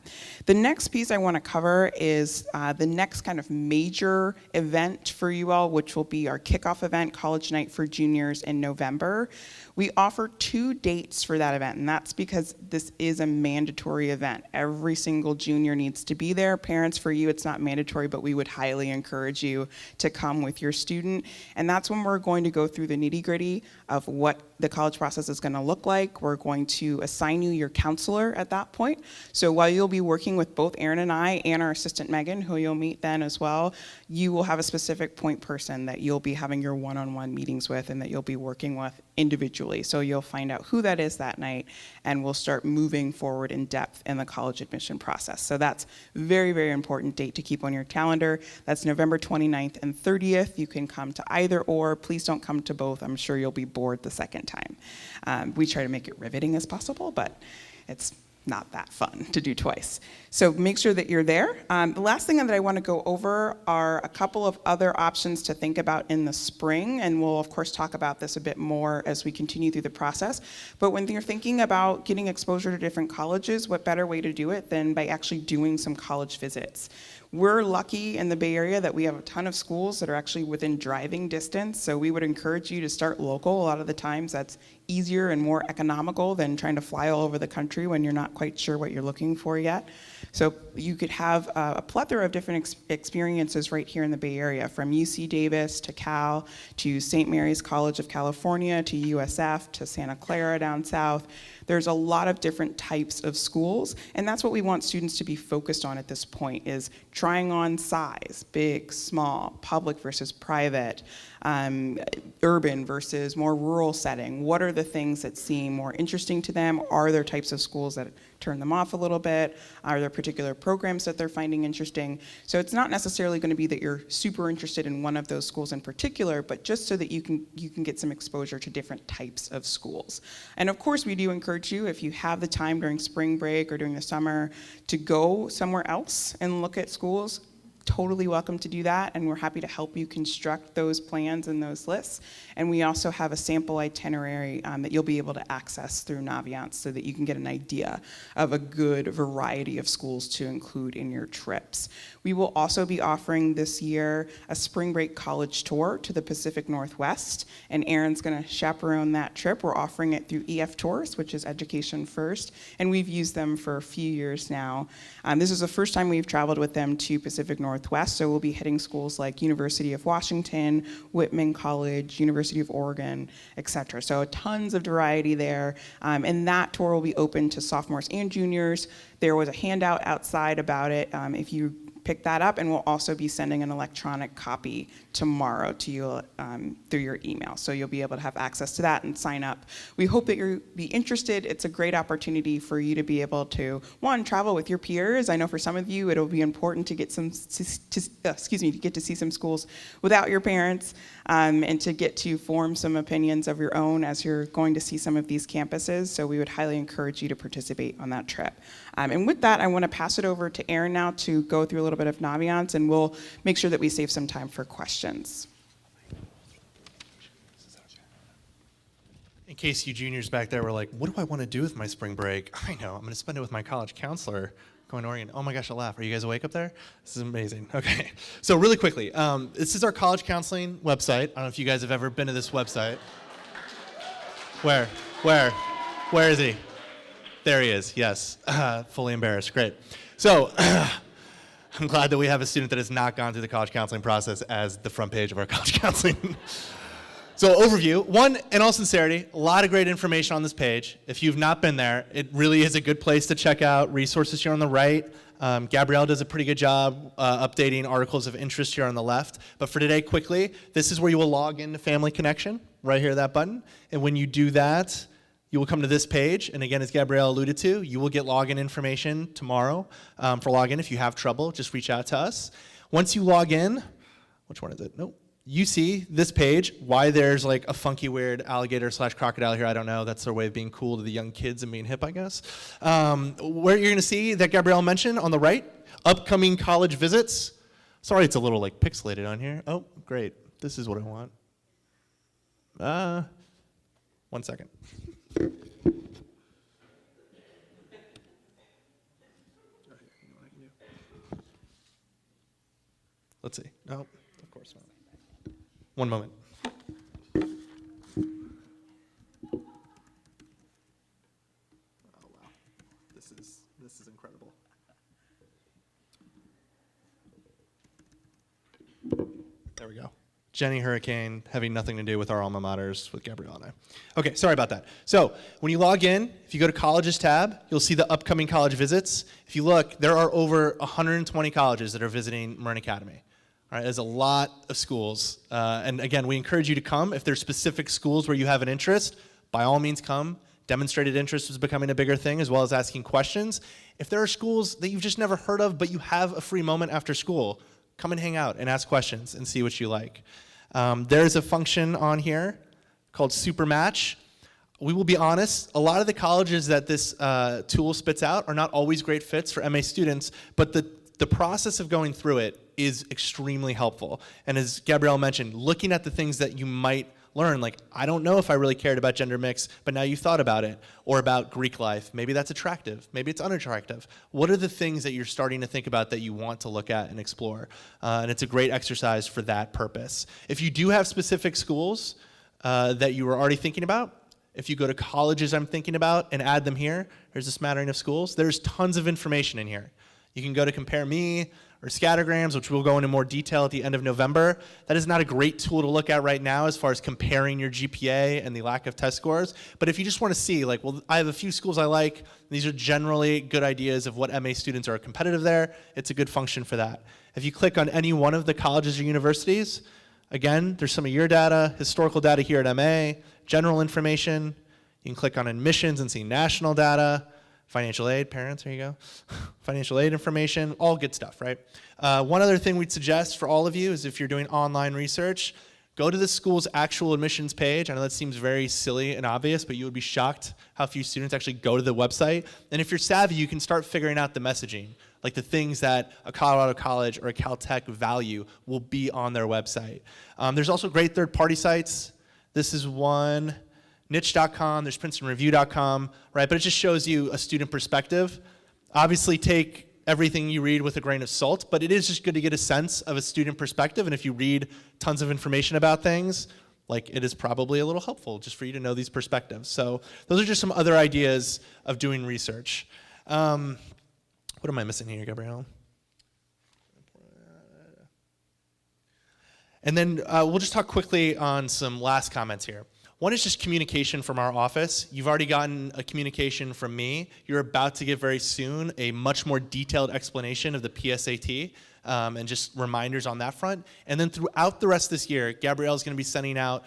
The next piece I want to cover is the next kind of major event for you all, which will be our kickoff event, College Night for Juniors in November. We offer 2 dates for that event, and that's because this is a mandatory event. Every single junior needs to be there. Parents, for you, it's not mandatory, but we would highly encourage you to come with your student. And that's when we're going to go through the nitty-gritty of what the college process is going to look like. We're going to assign you your counselor at that point. So while you'll be working with both Aaron and I and our assistant Megan, who you'll meet then as well, you will have a specific point person that you'll be having your one-on-one meetings with and that you'll be working with individually. So you'll find out who that is that night, and we'll start moving forward in depth in the college admission process. So that's very, very important date to keep on your calendar. That's November 29th and 30th. You can come to either or. Please don't come to both. I'm sure you'll be bored the second time. We try to make it riveting as possible, but it's not that fun to do twice. So make sure that you're there. The last thing that I want to go over are a couple of other options to think about in the spring, and we'll of course talk about this a bit more as we continue through the process. But when you're thinking about getting exposure to different colleges, what better way to do it than by actually doing some college visits? We're lucky in the Bay Area that we have a ton of schools that are actually within driving distance, so we would encourage you to start local. A lot of the times that's easier and more economical than trying to fly all over the country when you're not quite sure what you're looking for yet. So you could have a plethora of different experiences right here in the Bay Area, from UC Davis to Cal to St. Mary's College of California to USF to Santa Clara down south. There's a lot of different types of schools, and that's what we want students to be focused on at this point, is trying on size, big, small, public versus private, urban versus more rural setting. What are the things that seem more interesting to them? Are there types of schools that turn them off a little bit? Are there particular programs that they're finding interesting? So it's not necessarily going to be that you're super interested in one of those schools in particular, but just so that you can get some exposure to different types of schools. And of course, we do encourage you, if you have the time during spring break or during the summer, to go somewhere else and look at schools. Totally welcome to do that, and we're happy to help you construct those plans and those lists. And we also have a sample itinerary that you'll be able to access through Naviance so that you can get an idea of a good variety of schools to include in your trips. We will also be offering this year a spring break college tour to the Pacific Northwest, and Aaron's going to chaperone that trip. We're offering it through EF Tours, which is Education First, and we've used them for a few years now. This is the first time we've traveled with them to Pacific Northwest, so we'll be hitting schools like University of Washington, Whitman College, University of Oregon, etc. So tons of variety there, and that tour will be open to sophomores and juniors. There was a handout outside about it if you pick that up, and we'll also be sending an electronic copy tomorrow to you through your email. So you'll be able to have access to that and sign up. We hope that you'll be interested. It's a great opportunity for you to be able to, one, travel with your peers. I know for some of you it'll be important to get to get to see some schools without your parents, and to get to form some opinions of your own as you're going to see some of these campuses. So we would highly encourage you to participate on that trip. And with that, I want to pass it over to Aaron now to go through a little little bit of an ambiance, and we'll make sure that we save some time for questions. In case you juniors back there were like, what do I want to do with my spring break? I know, I'm going to spend it with my college counselor going to Oregon. Oh my gosh, I'll laugh. Are you guys awake up there? This is amazing. Okay, so really quickly, this is our college counseling website. I don't know if you guys have ever been to this website. Where is he? There he is, yes. Fully embarrassed, great. So, I'm glad that we have a student that has not gone through the college counseling process as the front page of our college counseling. So overview, one, in all sincerity, a lot of great information on this page. If you've not been there, it really is a good place to check out resources here on the right. Gabrielle does a pretty good job updating articles of interest here on the left. But for today, quickly, this is where you will log into Family Connection, right here, that button. And when you do that, you will come to this page. And again, as Gabrielle alluded to, you will get login information tomorrow for login. If you have trouble, just reach out to us. Once you log in, which one is it? Nope. You see this page, why there's like a funky, weird alligator/crocodile here, I don't know. That's their way of being cool to the young kids and being hip, I guess. Where you're gonna see that Gabrielle mentioned on the right, upcoming college visits. Sorry, it's a little like pixelated on here. Oh, great, this is what I want. 1 second. Let's see, no, of course not. One moment. Oh, wow. This is incredible. There we go. Jenny Hurricane having nothing to do with our alma maters with Gabrielle and I. Okay, sorry about that. So when you log in, if you go to Colleges tab, you'll see the upcoming college visits. If you look, there are over 120 colleges that are visiting Marin Academy. All right, there's a lot of schools. And again, we encourage you to come. If there's specific schools where you have an interest, by all means come. Demonstrated interest is becoming a bigger thing, as well as asking questions. If there are schools that you've just never heard of, but you have a free moment after school, come and hang out and ask questions and see what you like. There's a function on here called Super Match. We will be honest, a lot of the colleges that this tool spits out are not always great fits for MA students, but the process of going through it is extremely helpful. And as Gabrielle mentioned, looking at the things that you might learn, like, I don't know if I really cared about gender mix, but now you've thought about it, or about Greek life. Maybe that's attractive, maybe it's unattractive. What are the things that you're starting to think about that you want to look at and explore? And it's a great exercise for that purpose. If you do have specific schools that you were already thinking about, if you go to colleges I'm thinking about and add them here, here's a smattering of schools, there's tons of information in here. You can go to Compare Me or Scattergrams, which we'll go into more detail at the end of November. That is not a great tool to look at right now as far as comparing your GPA and the lack of test scores. But if you just want to see, like, well, I have a few schools I like, these are generally good ideas of what MA students are competitive there, it's a good function for that. If you click on any one of the colleges or universities, again, there's some of your data, historical data here at MA, general information. You can click on admissions and see national data. Financial aid, parents, here you go. Financial aid information, all good stuff, right? One other thing we'd suggest for all of you is if you're doing online research, go to the school's actual admissions page. I know that seems very silly and obvious, but you would be shocked how few students actually go to the website. And if you're savvy, you can start figuring out the messaging, like the things that a Colorado College or a Caltech value will be on their website. There's also great third-party sites. This is one. Niche.com, there's PrincetonReview.com, right? But it just shows you a student perspective. Obviously, take everything you read with a grain of salt, but it is just good to get a sense of a student perspective. And if you read tons of information about things, like, it is probably a little helpful just for you to know these perspectives. So those are just some other ideas of doing research. What am I missing here, Gabrielle? And then we'll just talk quickly on some last comments here. One is just communication from our office. You've already gotten a communication from me. You're about to get very soon a much more detailed explanation of the PSAT and just reminders on that front. And then throughout the rest of this year, Gabrielle is going to be sending out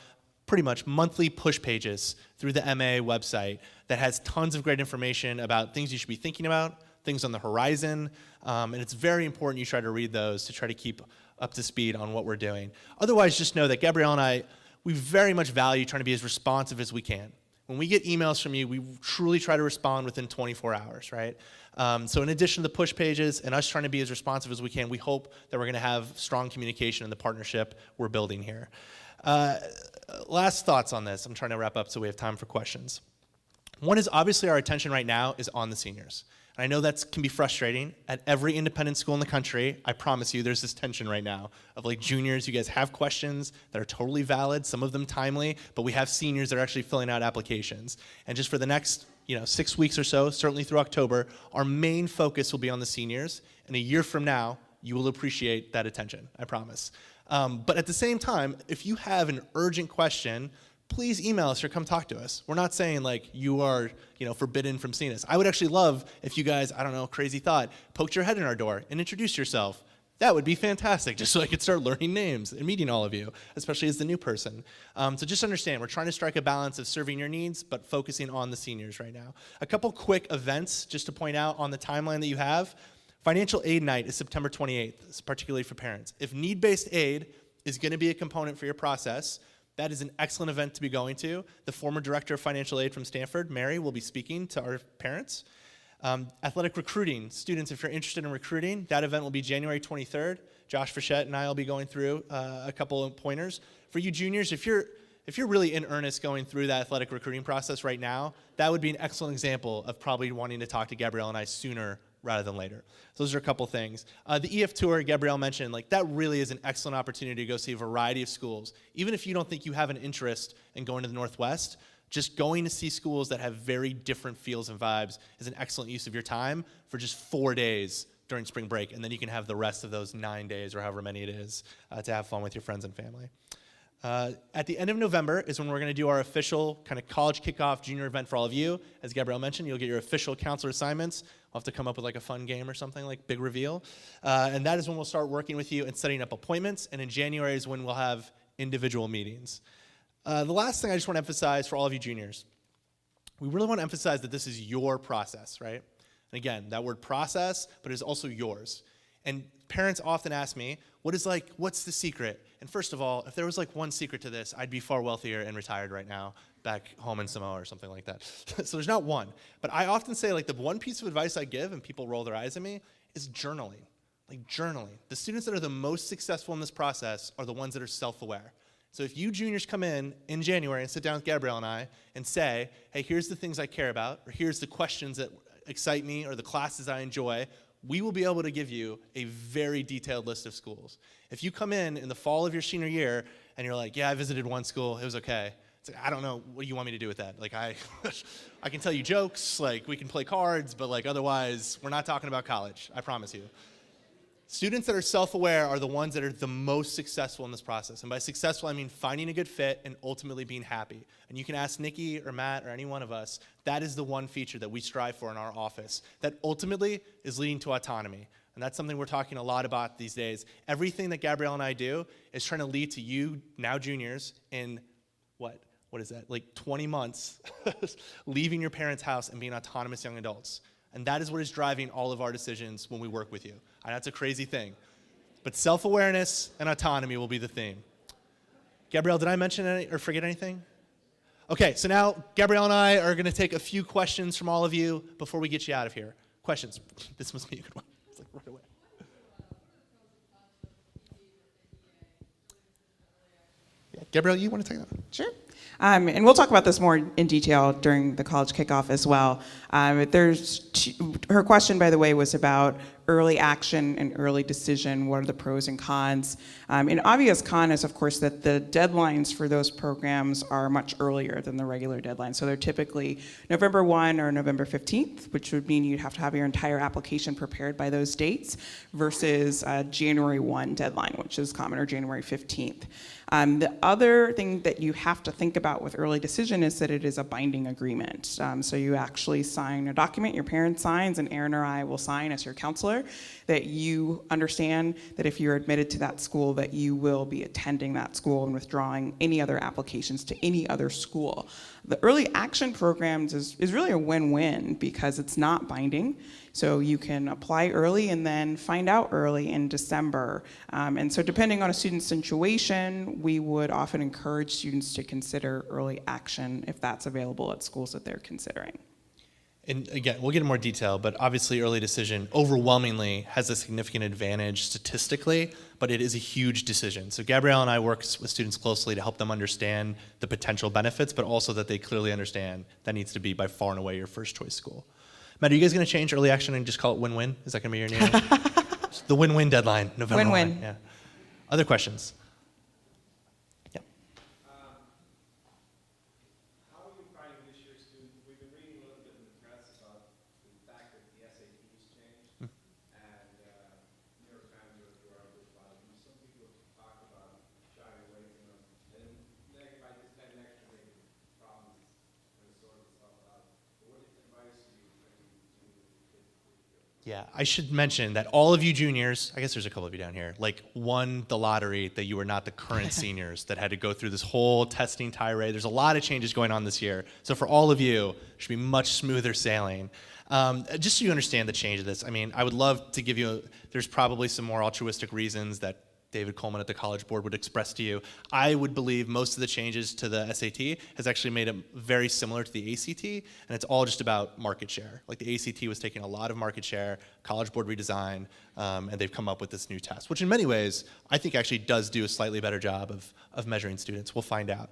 pretty much monthly push pages through the MA website that has tons of great information about things you should be thinking about, things on the horizon, and it's very important you try to read those to try to keep up to speed on what we're doing. Otherwise, just know that Gabrielle and I, we very much value trying to be as responsive as we can. When we get emails from you, we truly try to respond within 24 hours, right? So in addition to the push pages and us trying to be as responsive as we can, we hope that we're going to have strong communication in the partnership we're building here. Last thoughts on this. I'm trying to wrap up so we have time for questions. One is obviously our attention right now is on the seniors. And I know that can be frustrating. At every independent school in the country, I promise you there's this tension right now of like juniors, you guys have questions that are totally valid, some of them timely, but we have seniors that are actually filling out applications. And just for the next 6 weeks or so, certainly through October, our main focus will be on the seniors. And a year from now, you will appreciate that attention, I promise. But at the same time, if you have an urgent question, please email us or come talk to us. We're not saying like you are, forbidden from seeing us. I would actually love if you guys, I don't know, crazy thought, poked your head in our door and introduced yourself. That would be fantastic, just so I could start learning names and meeting all of you, especially as the new person. So just understand, we're trying to strike a balance of serving your needs, but focusing on the seniors right now. A couple quick events just to point out on the timeline that you have. Financial aid night is September 28th, particularly for parents. If need-based aid is going to be a component for your process, that is an excellent event to be going to. The former director of financial aid from Stanford, Mary, will be speaking to our parents. Athletic recruiting. Students, if you're interested in recruiting, that event will be January 23rd. Josh Frechette and I will be going through a couple of pointers. For you juniors, if you're really in earnest going through that athletic recruiting process right now, that would be an excellent example of probably wanting to talk to Gabrielle and I sooner rather than later. So those are a couple things. The EF tour Gabrielle mentioned, like that really is an excellent opportunity to go see a variety of schools. Even if you don't think you have an interest in going to the Northwest, just going to see schools that have very different feels and vibes is an excellent use of your time for just 4 days during spring break, and then you can have the rest of those 9 days or however many it is to have fun with your friends and family. At the end of November is when we're going to do our official kind of college kickoff junior event for all of you. As Gabrielle mentioned, you'll get your official counselor assignments. We'll have to come up with like a fun game or something, like big reveal. And that is when we'll start working with you and setting up appointments. And in January is when we'll have individual meetings. The last thing I just want to emphasize for all of you juniors, we really want to emphasize that this is your process, right? And again, that word process, but it's also yours. And parents often ask me, what's the secret? And first of all, if there was like one secret to this, I'd be far wealthier and retired right now, back home in Samoa or something like that. So there's not one. But I often say like the one piece of advice I give, and people roll their eyes at me, is journaling. Like journaling. The students that are the most successful in this process are the ones that are self-aware. So if you juniors come in January and sit down with Gabrielle and I and say, hey, here's the things I care about, or here's the questions that excite me, or the classes I enjoy, we will be able to give you a very detailed list of schools. If you come in the fall of your senior year and you're like, yeah, I visited one school, it was okay. It's like, I don't know, what do you want me to do with that? Like, I can tell you jokes, like we can play cards, but like otherwise, we're not talking about college, I promise you. Students that are self-aware are the ones that are the most successful in this process. And by successful, I mean finding a good fit and ultimately being happy. And you can ask Nikki or Matt or any one of us, that is the one feature that we strive for in our office that ultimately is leading to autonomy. And that's something we're talking a lot about these days. Everything that Gabrielle and I do is trying to lead to you, now juniors, in what is that, like 20 months, leaving your parents' house and being autonomous young adults. And that is what is driving all of our decisions when we work with you. I know it's a crazy thing, but self-awareness and autonomy will be the theme. Gabrielle, did I mention any or forget anything? Okay, so now Gabrielle and I are going to take a few questions from all of you before we get you out of here. Questions? This must be a good one. It's like right away. Yeah, Gabrielle, you want to take that one? Sure. And we'll talk about this more in detail during the college kickoff as well. Her question, by the way, was about early action and early decision. What are the pros and cons? An obvious con is, of course, that the deadlines for those programs are much earlier than the regular deadline. So they're typically November 1 or November 15th, which would mean you'd have to have your entire application prepared by those dates, versus January 1 deadline, which is common, or January 15th. The other thing that you have to think about with early decision is that it is a binding agreement. So you actually sign a document, your parent signs, and Erin or I will sign as your counselor, that you understand that if you're admitted to that school, that you will be attending that school and withdrawing any other applications to any other school. The early action programs is really a win-win because it's not binding. So you can apply early and then find out early in December. And so depending on a student's situation, we would often encourage students to consider consider early action if that's available at schools that they're considering. And again, we'll get into more detail, but obviously early decision overwhelmingly has a significant advantage statistically, but it is a huge decision. So Gabrielle and I work with students closely to help them understand the potential benefits, but also that they clearly understand that needs to be by far and away your first choice school. Matt, are you guys going to change early action and just call it win-win? Is that going to be your name? The win-win deadline, November 1. Win-win. Yeah. Other questions? Yeah. How are you finding this year's students? We've been reading a little bit in the press about the fact that the SATs changed, and New York Times wrote a article about it. And some people have talked about shying away from them, and then by just having extra maybe problems when it sort itself out. But what advice do you think to Yeah, I should mention that all of you juniors, I guess there's a couple of you down here, like won the lottery that you were not the current seniors that had to go through this whole testing tirade. There's a lot of changes going on this year. So for all of you, it should be much smoother sailing. Just so you understand the change of this, I mean, I would love to give you, there's probably some more altruistic reasons that David Coleman at the College Board would express to you. I would believe most of the changes to the SAT has actually made it very similar to the ACT, and it's all just about market share. Like the ACT was taking a lot of market share, College Board redesign, and they've come up with this new test, which in many ways I think actually does do a slightly better job of measuring students. We'll find out.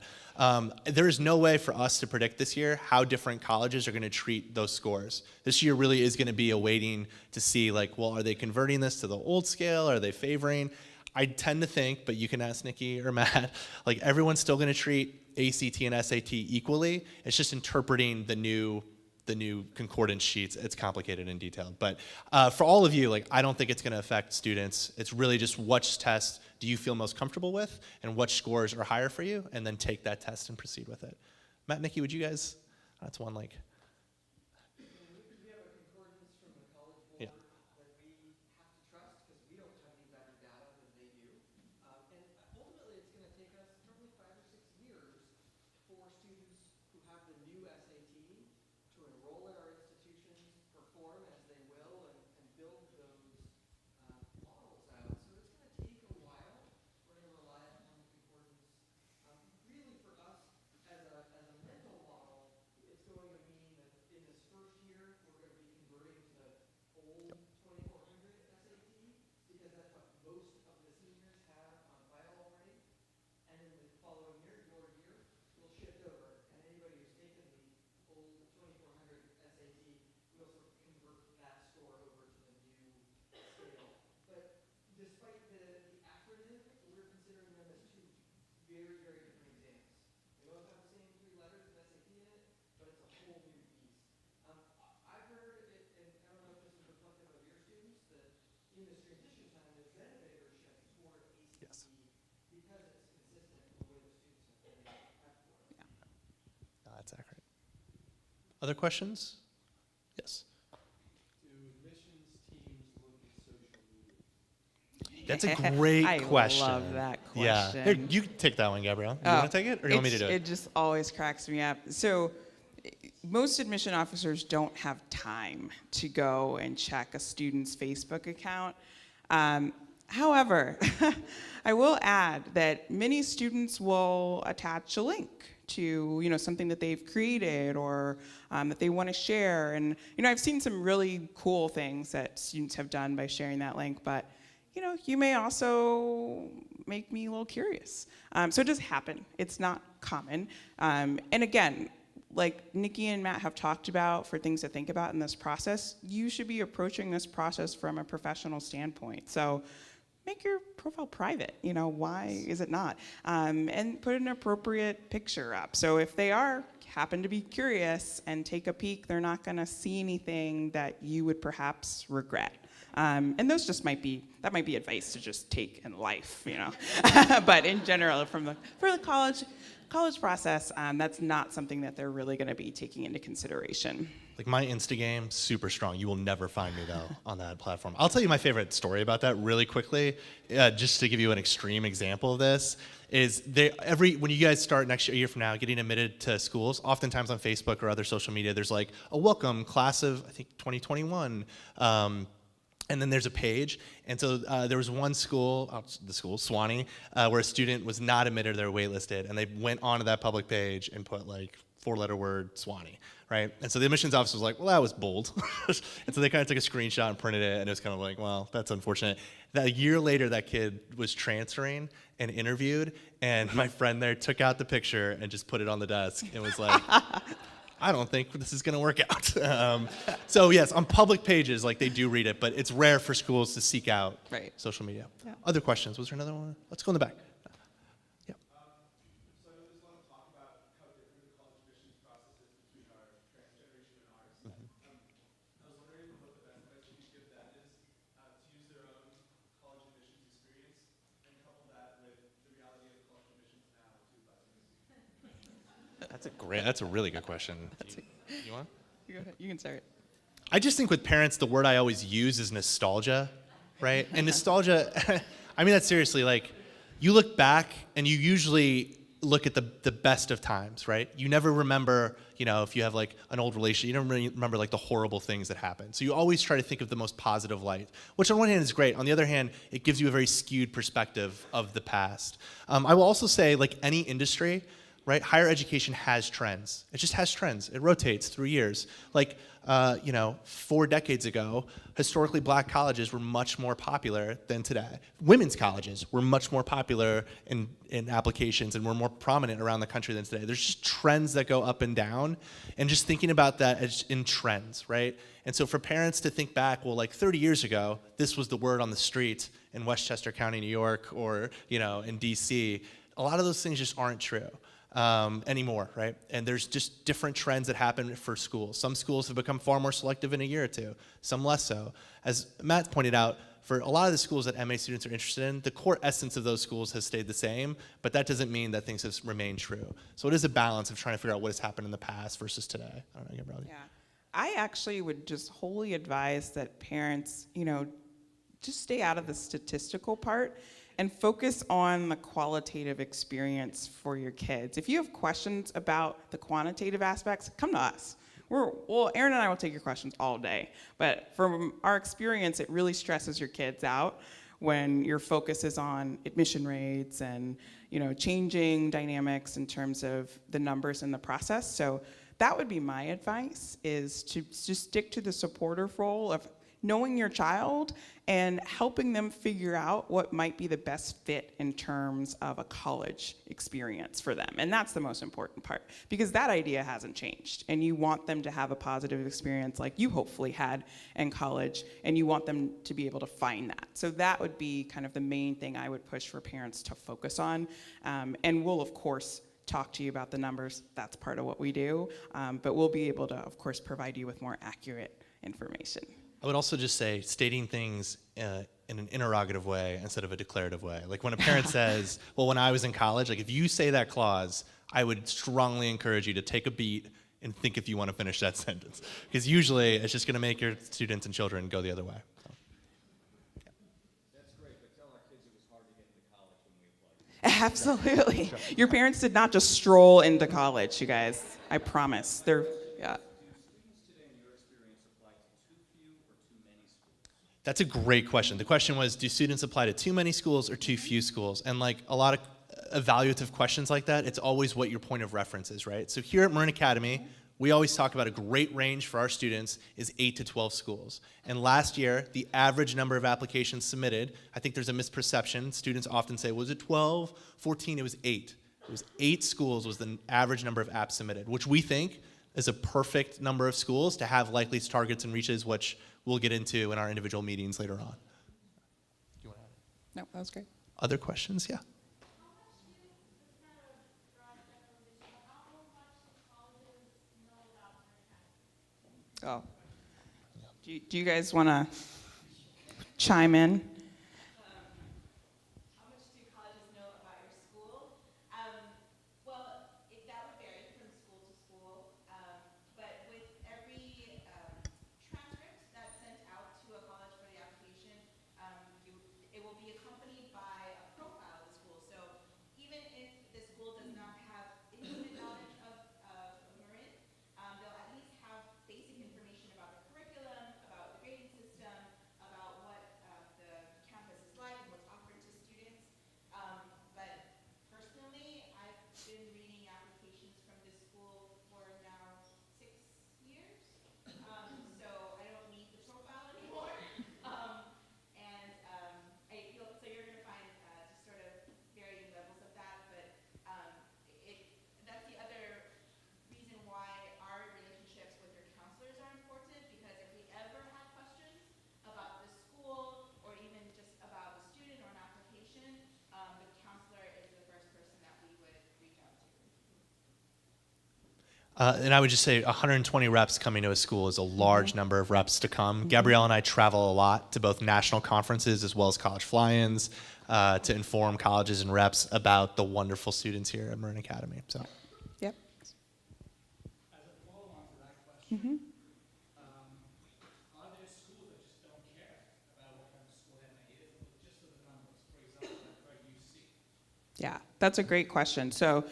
There is no way for us to predict this year how different colleges are going to treat those scores. This year really is going to be a waiting to see, like, well, are they converting this to the old scale? Are they favoring? I tend to think, but you can ask Nikki or Matt, like everyone's still going to treat ACT and SAT equally. It's just interpreting the new concordance sheets. It's complicated and detailed. But for all of you, like I don't think it's going to affect students. It's really just which test do you feel most comfortable with and which scores are higher for you, and then take that test and proceed with it. Matt, Nikki, would you guys? That's one like. We have a concordance from the College Board Yeah. that we have to trust because we don't have any better data than they do. And ultimately, it's going to take us probably 5 or 6 years for students who have the new SAT to enroll at our institutions, perform as they will, and build those models out. So it's going to take a while. We're going to rely on the concordance. Really, for us, as a mental model, it's going to mean that in this first year, we're going to be converting to the old 2400 SAT because that's what most of the seniors have on file already. And in the following year, your year, we'll shift over. And anybody who's taken the old 2400 SAT will sort of convert that score over to the new scale. But despite the acronym, we're considering them as two very, very different exams. They both have the same 3 letters of SAT in it, but it's a whole new beast. I've heard it, and I don't know if this is reflective of your students, that in this transition time, there's been a bigger shift toward ACT Yes. because it's consistent with the way the students have been prepped for it. No, that's accurate. Other questions? Yes. Do admissions teams look at social media? That's a great I question. love that Yeah. question. Here, you take that one, Gabrielle. You want to take it, or you want me to do it? It just always cracks me up. So most admission officers don't have time to go and check a student's Facebook account. However, I will add that many students will attach a link to something that they've created or that they want to share. And I've seen some really cool things that students have done by sharing that link, but you may also make me a little curious. So it does happen. It's not common. And again, like Nikki and Matt have talked about for things to think about in this process, you should be approaching this process from a professional standpoint. So make your profile private. Why is it not? And put an appropriate picture up. So if they happen to be curious and take a peek, they're not going to see anything that you would perhaps regret. And those just might be advice to just take in life, But in general, for the college process, that's not something that they're really going to be taking into consideration. Like my Insta game, super strong. You will never find me though on that platform. I'll tell you my favorite story about that really quickly, just to give you an extreme example of this. Is when you guys start next year, a year from now, getting admitted to schools, oftentimes on Facebook or other social media, there's like a welcome class of I think 2021. And then there's a page. And so there was one school, the school, Swanee, where a student was not admitted, they were waitlisted. And they went onto that public page and put like 4-letter word Swanee, right? And so the admissions officer was like, well, that was bold. And so they kind of took a screenshot and printed it. And it was kind of like, well, that's unfortunate. That a year later, that kid was transferring and interviewed. And my friend there took out the picture and just put it on the desk and was like, I don't think this is going to work out. So yes, on public pages, like they do read it, but it's rare for schools to seek out Right. social media. Yeah. Other questions? Was there another one? Let's go in the back. Yeah. So I just want to talk about how different the college admissions process is between our generation and ours. I was wondering what the best advice you could give them is to use their own college admissions experience and couple that with the reality of college admissions now to That's a really good question. You want? You go ahead. You can start. I just think with parents, the word I always use is nostalgia, right? And nostalgia, I mean that seriously. Like, you look back and you usually look at the best of times, right? You never remember, if you have like an old relationship, you never really remember like the horrible things that happened. So you always try to think of the most positive light, which on one hand is great. On the other hand, it gives you a very skewed perspective of the past. I will also say, like any industry, right? Higher education has trends. It just has trends. It rotates through years. Like, 4 decades ago, historically black colleges were much more popular than today. Women's colleges were much more popular in applications and were more prominent around the country than today. There's just trends that go up and down, and just thinking about that as in trends, right? And so for parents to think back, well, like 30 years ago, this was the word on the street in Westchester County, New York, or, in DC, a lot of those things just aren't true. Anymore, right? And there's just different trends that happen for schools. Some schools have become far more selective in a year or two, some less so. As Matt pointed out, for a lot of the schools that MA students are interested in, the core essence of those schools has stayed the same, but that doesn't mean that things have remained true. So it is a balance of trying to figure out what has happened in the past versus today. I don't know, Gabrielle. Yeah. I actually would just wholly advise that parents, just stay out of the statistical part and focus on the qualitative experience for your kids. If you have questions about the quantitative aspects, come to us. Aaron and I will take your questions all day. But from our experience, it really stresses your kids out when your focus is on admission rates and changing dynamics in terms of the numbers in the process. So that would be my advice, is to just stick to the supporter role of knowing your child and helping them figure out what might be the best fit in terms of a college experience for them. And that's the most important part, because that idea hasn't changed. And you want them to have a positive experience like you hopefully had in college, and you want them to be able to find that. So that would be kind of the main thing I would push for parents to focus on. And we'll, of course, talk to you about the numbers. That's part of what we do. But we'll be able to, of course, provide you with more accurate information. I would also just say stating things in an interrogative way instead of a declarative way. Like when a parent says, well, when I was in college, like if you say that clause, I would strongly encourage you to take a beat and think if you want to finish that sentence. Because usually it's just going to make your students and children go the other way. So, yeah. That's great, but tell our kids it was hard to get into college when we applied. Absolutely. Your parents did not just stroll into college, you guys. I promise. Yeah. That's a great question. The question was, do students apply to too many schools or too few schools? And like a lot of evaluative questions like that, it's always what your point of reference is, right? So here at Marin Academy, we always talk about a great range for our students is 8 to 12 schools. And last year, the average number of applications submitted, I think there's a misperception. Students often say, was it 12, 14? It was 8. It was 8 schools was the average number of apps submitted, which we think is a perfect number of schools to have likely targets and reaches, which we'll get into in our individual meetings later on. You want to add? No, that was great. Other questions? Yeah. Oh. Do you guys want to chime in? How much do colleges know about your school? Well, that would vary from school to school, but with every transcript that's sent out to a college for the application, it will be accompanied by a profile of the school. So even if the school does not have intimate knowledge of Marin, they'll at least have basic information about the curriculum, about the grading system, about And I would just say 120 reps coming to a school is a large number of reps to come. Gabrielle and I travel a lot to both national conferences as well as college fly-ins to inform colleges and reps about the wonderful students here at Marin Academy. So, Yep. As a follow-on to that question, are there schools that just don't care about what kind of school MA is, just for the numbers? For example, I've heard UC. Yeah, that's a great question. So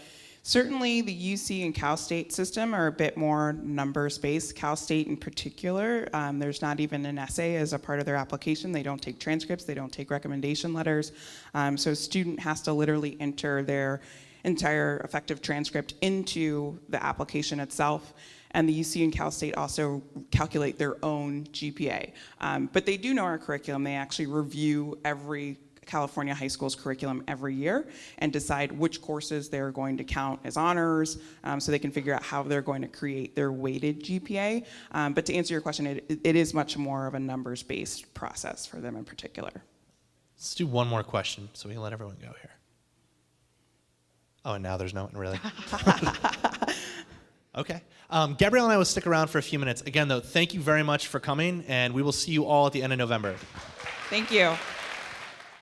certainly the UC and Cal State system are a bit more numbers-based. Cal State in particular, there's not even an essay as a part of their application. They don't take transcripts, they don't take recommendation letters. So a student has to literally enter their entire effective transcript into the application itself. And the UC and Cal State also calculate their own GPA. But they do know our curriculum. They actually review every California high school's curriculum every year and decide which courses they're going to count as honors, so they can figure out how they're going to create their weighted GPA. But to answer your question, it is much more of a numbers-based process for them in particular. let's do one more question so we can let everyone go here. Oh, and now there's no one, really? Okay. Gabrielle and I will stick around for a few minutes. Again, though, thank you very much for coming, and we will see you all at the end of November. Thank you.